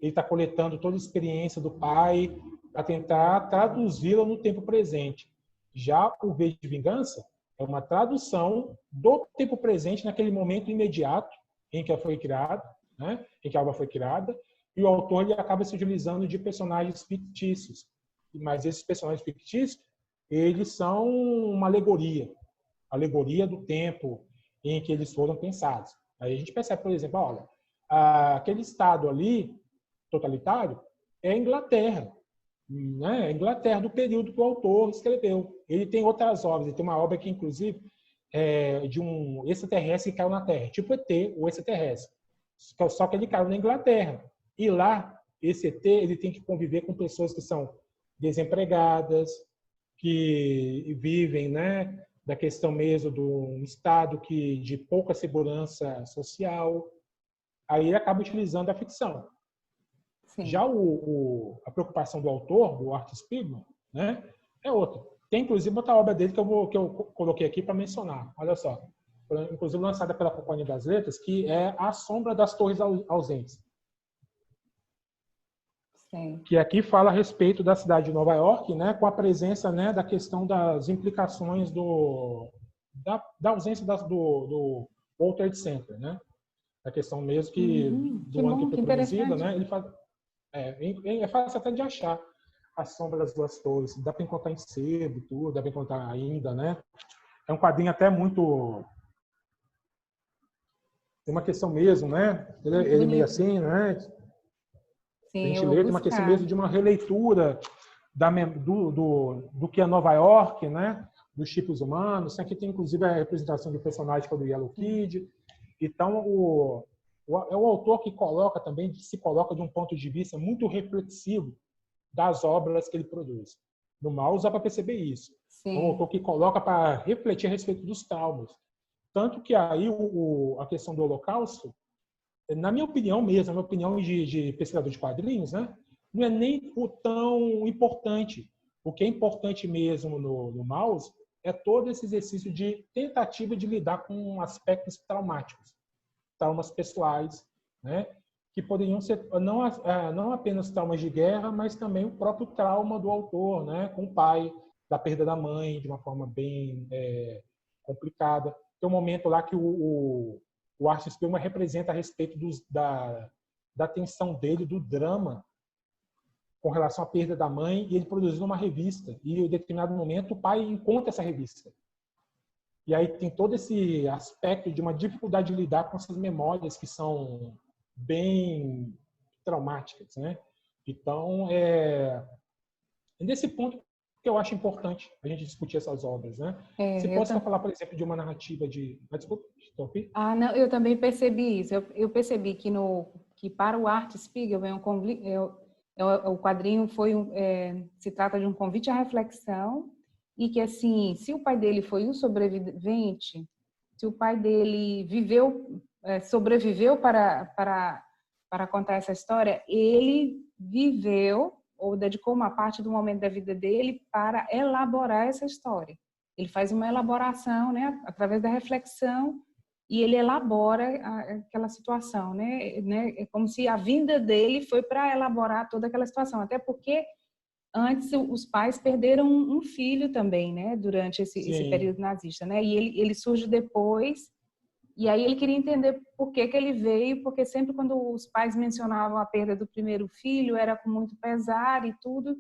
Ele está coletando toda a experiência do pai para tentar traduzi-la no tempo presente. Já o V de Vingança É uma tradução do tempo presente naquele momento imediato em que ela foi criada, né? Em que a obra foi criada, e o autor ele acaba se utilizando de personagens fictícios. Mas esses personagens fictícios, eles são uma alegoria do tempo em que eles foram pensados. Aí a gente percebe, por exemplo, olha, aquele estado ali totalitário é a Inglaterra, né? A Inglaterra do período que o autor escreveu. Ele tem outras obras, ele tem uma obra que inclusive de um extraterrestre que caiu na Terra, tipo ET, o extraterrestre. Só que ele caiu na Inglaterra. E lá, esse ET, ele tem que conviver com pessoas que são desempregadas, que vivem, né, da questão mesmo de um estado de pouca segurança social. Aí ele acaba utilizando a ficção. Sim. Já a preocupação do autor, do Art Spiegelman, né, é outra. Tem, inclusive, outra obra dele que eu coloquei aqui para mencionar. Olha só. Inclusive, lançada pela Companhia das Letras, que é A Sombra das Torres Ausentes. Sim. Que aqui fala a respeito da cidade de Nova York, né, com a presença, né, da questão das implicações da ausência do World Trade Center, né? A questão mesmo do ano que foi produzida, né? Ele faz, é fácil até de achar a sombra das duas torres. Dá para encontrar em sebo, tudo, dá para encontrar ainda, né? É um quadrinho até muito... Tem uma questão mesmo, né? Ele é meio assim, né? Sim, a gente lê, tem uma questão mesmo de uma releitura do que é Nova York, né? Dos tipos humanos. Aqui tem, inclusive, a representação de personagem que é do Yellow Kid. Então, é o autor que se coloca de um ponto de vista muito reflexivo das obras que ele produz. No Maus dá para perceber isso. Sim. É um autor que coloca para refletir a respeito dos traumas. Tanto que aí a questão do Holocausto, na minha opinião mesmo, na minha opinião de pesquisador de quadrinhos, né, não é nem o tão importante. O que é importante mesmo no Maus é todo esse exercício de tentativa de lidar com aspectos traumáticos, traumas pessoais, né, que poderiam ser não apenas traumas de guerra, mas também o próprio trauma do autor, né, com o pai, da perda da mãe, de uma forma bem complicada. Tem um momento lá que o Art Spiegelman representa a respeito da tensão dele, do drama com relação à perda da mãe, e ele produziu uma revista. E em determinado momento o pai encontra essa revista. E aí tem todo esse aspecto de uma dificuldade de lidar com essas memórias que são bem traumáticas, né? Então, nesse ponto que eu acho importante a gente discutir essas obras, né? Se posso falar, por exemplo, de uma narrativa de... Desculpa, estou não, eu também percebi isso. Eu percebi que para o Art Spiegelman o quadrinho se trata de um convite à reflexão e que, assim, se o pai dele foi um sobrevivente, se o pai dele sobreviveu para contar essa história, ele viveu ou dedicou uma parte do momento da vida dele para elaborar essa história. Ele faz uma elaboração, né, através da reflexão, e ele elabora aquela situação, né? É como se a vinda dele foi para elaborar toda aquela situação, até porque antes os pais perderam um filho também, né, durante esse período nazista, né? E ele surge depois. E aí ele queria entender por que ele veio, porque sempre quando os pais mencionavam a perda do primeiro filho, era com muito pesar e tudo,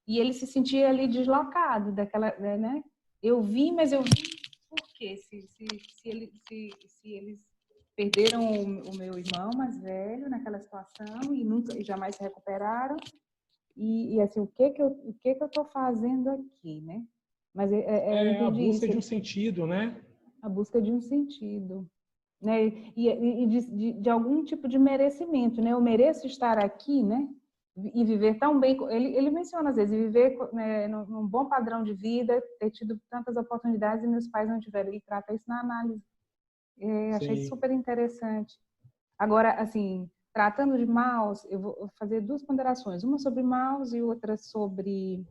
e ele se sentia ali deslocado daquela, né? Eu vim, mas eu vim por quê? Se eles perderam o meu irmão mais velho naquela situação e jamais se recuperaram, e assim, o que eu tô fazendo aqui, né? Mas eu entendi a busca isso. de um sentido, né? A busca de um sentido. Né? E de algum tipo de merecimento, né? Eu mereço estar aqui, né? E viver tão bem. Ele menciona às vezes viver, né, num bom padrão de vida, ter tido tantas oportunidades e meus pais não tiveram. Ele trata isso na análise. Achei super interessante. Agora, assim, tratando de Maus, eu vou fazer duas ponderações, uma sobre Maus e outra sobre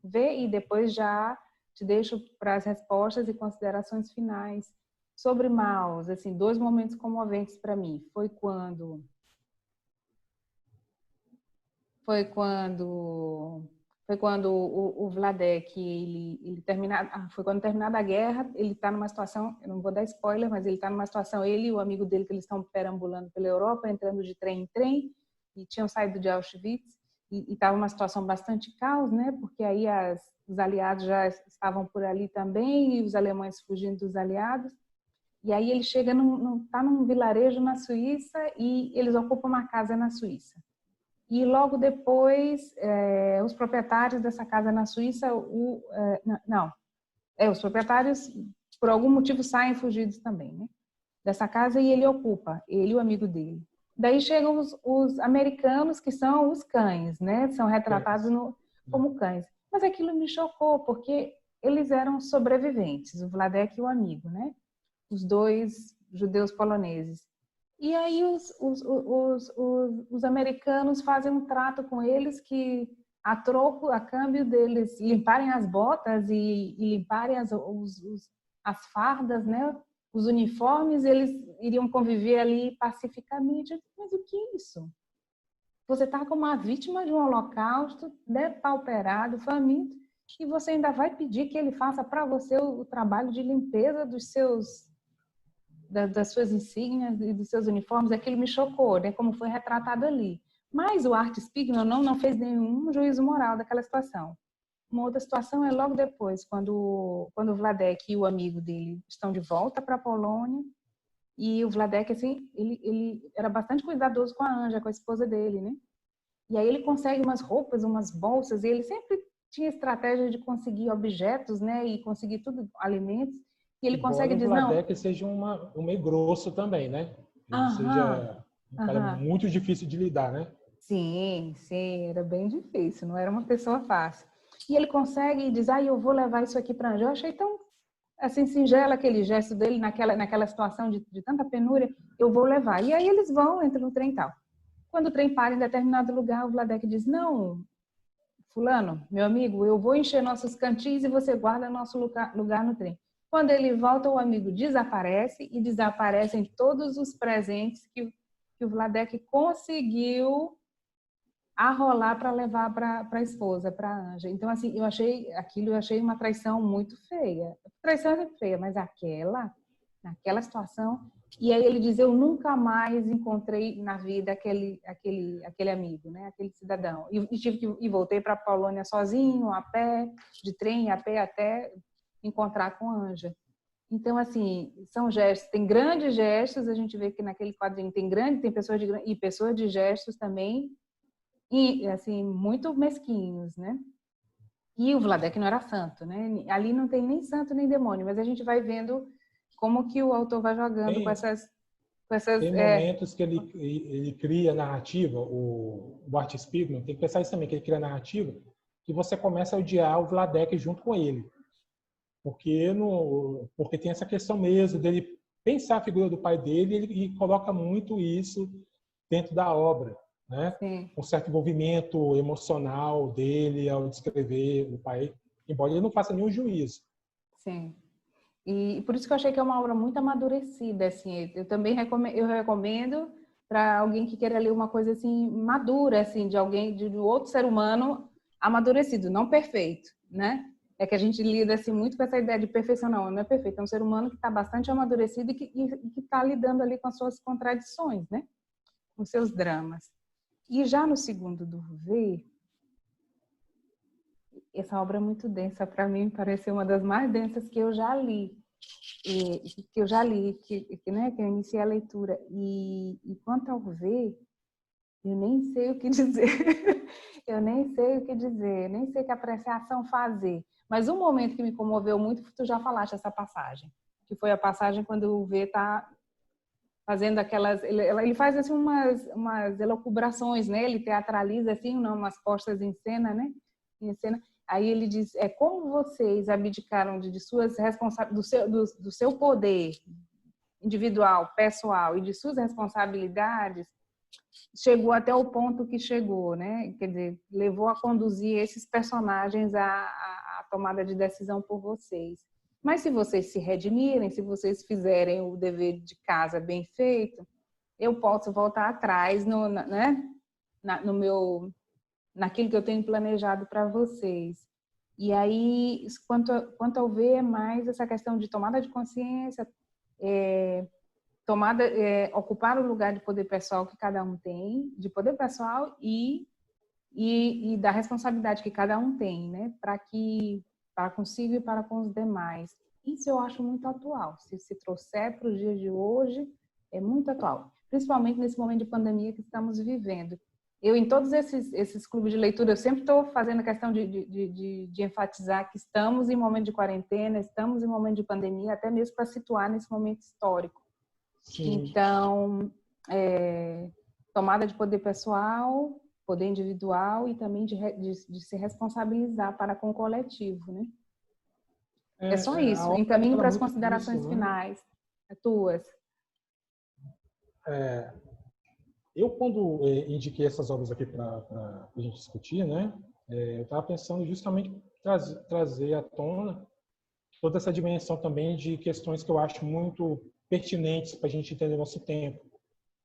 V, e depois já te deixo para as respostas e considerações finais. Sobre Maus, assim, dois momentos comoventes para mim. Foi quando foi quando o Vladek, foi quando terminada a guerra, ele está numa situação, eu não vou dar spoiler, mas ele está numa situação, ele e o amigo dele, que eles estão perambulando pela Europa, entrando de trem em trem, e tinham saído de Auschwitz, e estava uma situação bastante caos, né? Porque aí os aliados já estavam por ali também, e os alemães fugindo dos aliados. E aí ele chega, tá num vilarejo na Suíça, e eles ocupam uma casa na Suíça. E logo depois, os proprietários dessa casa na Suíça, os proprietários, por algum motivo, saem fugidos também, né? Dessa casa, e ele ocupa, ele e o amigo dele. Daí chegam os americanos, que são os cães, né? São retratados como cães. Mas aquilo me chocou, porque eles eram sobreviventes, o Vladek e o amigo, né? Os dois judeus poloneses. E aí os americanos fazem um trato com eles que, a câmbio deles limparem as botas e limparem as fardas, né? Os uniformes, eles iriam conviver ali pacificamente. Mas o que é isso? Você está como uma vítima de um holocausto, depauperado, faminto, e você ainda vai pedir que ele faça para você o trabalho de limpeza das suas insígnias e dos seus uniformes. Aquilo me chocou, né? Como foi retratado ali. Mas o Art Spiegelman não fez nenhum juízo moral daquela situação. Uma outra situação é logo depois, quando o Vladek e o amigo dele estão de volta para a Polônia, e o Vladek, assim, ele era bastante cuidadoso com a Anja, com a esposa dele, né? E aí ele consegue umas roupas, umas bolsas, e ele sempre tinha estratégia de conseguir objetos, né? E conseguir tudo, alimentos, e ele consegue dizer, não... o Vladek seja um meio grosso também, né? Ele seja um cara muito difícil de lidar, né? Sim, era bem difícil, não era uma pessoa fácil. E ele consegue dizer, eu vou levar isso aqui para a Anja. Eu achei tão assim, singelo aquele gesto dele naquela situação de tanta penúria, eu vou levar. E aí eles vão, entram no trem e tal. Quando o trem para em determinado lugar, o Vladek diz, não, fulano, meu amigo, eu vou encher nossos cantis e você guarda nosso lugar no trem. Quando ele volta, o amigo desaparece, e desaparecem todos os presentes que o Vladek conseguiu arrolar para levar para a esposa, para a Anja. Então, assim, eu achei uma traição muito feia. Traição é feia, mas naquela situação... E aí ele diz, eu nunca mais encontrei na vida aquele amigo, né? Aquele cidadão. E voltei para a Polônia sozinho, a pé, de trem e a pé, até encontrar com a Anja. Então, assim, são gestos, tem grandes gestos, a gente vê que naquele quadrinho tem pessoas de gestos também, e assim, muito mesquinhos, né? E o Vladek não era santo, né? Ali não tem nem santo nem demônio, mas a gente vai vendo como que o autor vai jogando com essas tem momentos que ele cria narrativa, o Art Spiegelman, tem que pensar isso também, que ele cria narrativa, que você começa a odiar o Vladek junto com ele. Porque tem essa questão mesmo dele pensar a figura do pai dele, e coloca muito isso dentro da obra, né? Sim. Um certo envolvimento emocional dele ao descrever o pai, embora ele não faça nenhum juízo. Sim. E por isso que eu achei que é uma obra muito amadurecida, assim. Eu também recomendo para alguém que queira ler uma coisa assim madura, assim, de outro ser humano amadurecido, não perfeito, né? É que a gente lida assim muito com essa ideia de perfeição, não é perfeito, é um ser humano que está bastante amadurecido e que está lidando ali com as suas contradições, né? Com seus dramas. E já no segundo do Ver, essa obra é muito densa, para mim pareceu uma das mais densas que eu já li. Que eu iniciei a leitura. E quanto ao Ver, eu nem sei o que dizer. Eu nem sei que apreciação fazer. Mas um momento que me comoveu muito, tu já falaste essa passagem, que foi a passagem quando o V está fazendo aquelas... Ele faz assim umas elucubrações, né? Ele teatraliza assim, umas postas em cena, né? Em cena. Aí ele diz, como vocês abdicaram de suas responsabilidades, do seu poder individual, pessoal e de suas responsabilidades, chegou até o ponto que chegou, né? Quer dizer, levou a conduzir esses personagens à tomada de decisão por vocês. Mas se vocês se redimirem, se vocês fizerem o dever de casa bem feito, eu posso voltar atrás no naquilo que eu tenho planejado para vocês. E aí, quanto ao ver mais essa questão de tomada de consciência, ocupar o lugar de poder pessoal que cada um tem, de poder pessoal e da responsabilidade que cada um tem, né, para consigo e para com os demais. Isso eu acho muito atual. Se trouxer para os dias de hoje, é muito atual, principalmente nesse momento de pandemia que estamos vivendo. Eu, em todos esses clubes de leitura, eu sempre estou fazendo questão de enfatizar que estamos em momento de quarentena, estamos em momento de pandemia, até mesmo para situar nesse momento histórico. Sim. Então, tomada de poder pessoal, poder individual e também de se responsabilizar para com o coletivo, né? É só isso. Encaminho para as considerações finais, tuas. Eu, quando indiquei essas obras aqui para a gente discutir, né, eu estava pensando justamente trazer à tona toda essa dimensão também de questões que eu acho muito pertinentes para a gente entender nosso tempo.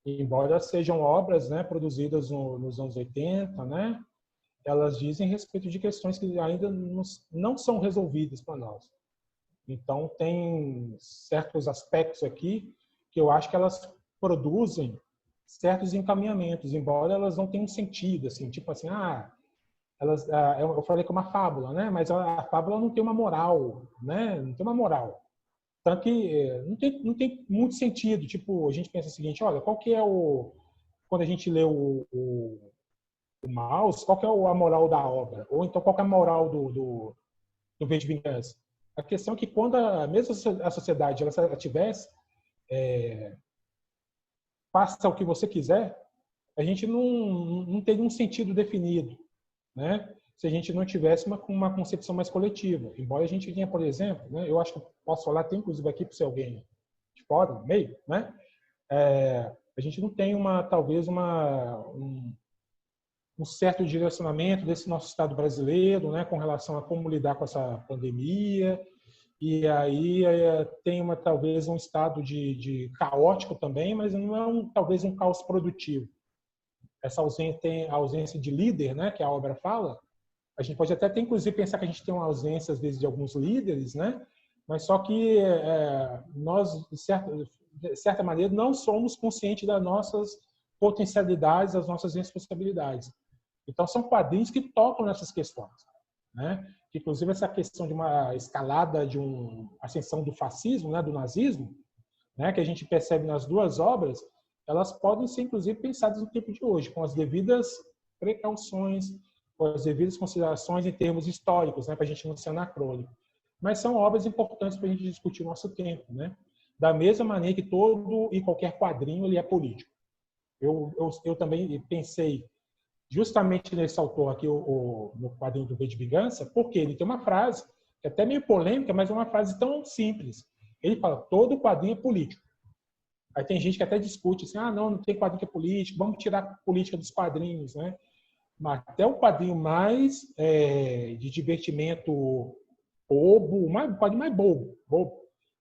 Embora sejam obras, né, produzidas nos anos 80, né, elas dizem respeito de questões que ainda não são resolvidas para nós. Então, tem certos aspectos aqui que eu acho que elas produzem certos encaminhamentos, embora elas não tenham sentido, assim, tipo assim, eu falei que é uma fábula, né? Mas a fábula não tem uma moral, né? Não tem uma moral. Tanto que não tem muito sentido. Tipo, a gente pensa o seguinte, olha, qual que é quando a gente lê o Maus, qual que é a moral da obra? Ou então, qual que é a moral do V de Vingança? A questão é que quando mesmo a sociedade ela tivesse faça o que você quiser, a gente não teria um sentido definido, né? Se a gente não tivesse uma concepção mais coletiva. Embora a gente tenha, por exemplo, né, eu acho que posso falar até inclusive aqui para alguém de fora, no meio, né? A gente não tem talvez um certo direcionamento desse nosso Estado brasileiro, né, com relação a como lidar com essa pandemia. E aí tem talvez um estado de caótico também, mas não é talvez um caos produtivo. Essa ausência tem a ausência de líder, né, que a obra fala. A gente pode até inclusive pensar que a gente tem uma ausência às vezes de alguns líderes, né? Mas só que nós de certa maneira não somos conscientes das nossas potencialidades, das nossas responsabilidades. Então são quadrinhos que tocam nessas questões, né? Inclusive essa questão de uma escalada, de uma ascensão do fascismo, né, do nazismo, né, que a gente percebe nas duas obras, elas podem ser inclusive pensadas no tempo de hoje, com as devidas precauções, com as devidas considerações em termos históricos, né, para a gente não ser anacrônico. Mas são obras importantes para a gente discutir o nosso tempo, né? Da mesma maneira que todo e qualquer quadrinho ele é político. Eu também pensei justamente nesse autor aqui, no quadrinho do V de Vingança, porque ele tem uma frase, que é até meio polêmica, mas é uma frase tão simples. Ele fala, todo quadrinho é político. Aí tem gente que até discute assim, não tem quadrinho que é político, vamos tirar a política dos quadrinhos, né? Mas até o quadrinho mais de divertimento bobo, o quadrinho mais bobo,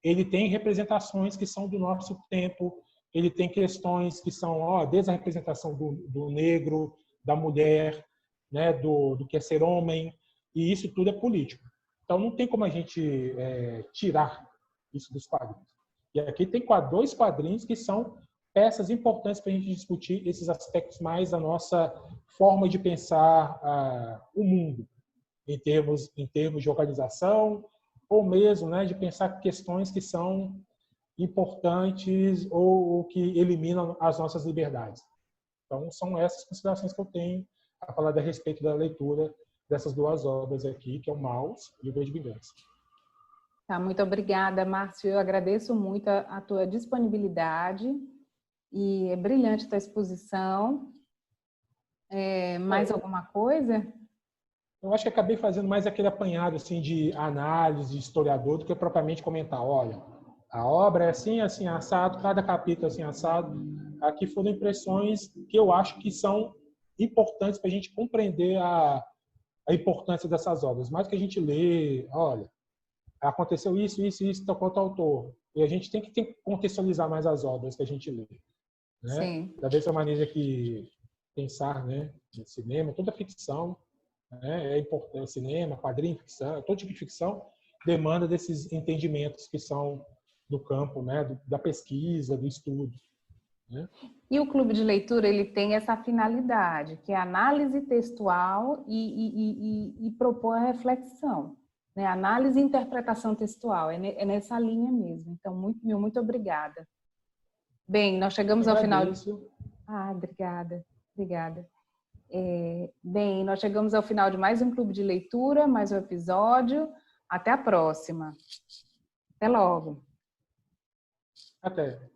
ele tem representações que são do nosso tempo, ele tem questões que são, desde a representação do negro, da mulher, né, do que é ser homem, e isso tudo é político. Então não tem como a gente tirar isso dos quadrinhos. E aqui tem dois quadrinhos que são peças importantes para a gente discutir esses aspectos mais da nossa forma de pensar o mundo, em termos de organização, ou mesmo, né, de pensar questões que são importantes ou que eliminam as nossas liberdades. Então, são essas considerações que eu tenho a falar a respeito da leitura dessas duas obras aqui, que é o Maus e o V de Vingança. Tá, muito obrigada, Márcio. Eu agradeço muito a tua disponibilidade e é brilhante a tua exposição. Mais alguma coisa? Eu acho que acabei fazendo mais aquele apanhado assim, de análise de historiador do que propriamente comentar, olha, a obra é assim, assim, assado, cada capítulo assim, assado. Aqui foram impressões que eu acho que são importantes para a gente compreender a importância dessas obras. Mais que a gente lê, olha, aconteceu isso, tal quanto autor. E a gente tem que contextualizar mais as obras que a gente lê. Né? Da mesma maneira que pensar, né, de cinema, toda ficção, né, é importante, cinema, quadrinho, ficção, todo tipo de ficção demanda desses entendimentos que são do campo, né, da pesquisa, do estudo, né? E o clube de leitura, ele tem essa finalidade, que é análise textual e propor a reflexão, né? Análise e interpretação textual, é nessa linha mesmo. Então, muito obrigada. Bem, nós chegamos ao final... obrigada, obrigada. Bem, nós chegamos ao final de mais um clube de leitura, mais um episódio. Até a próxima. Até logo. Até.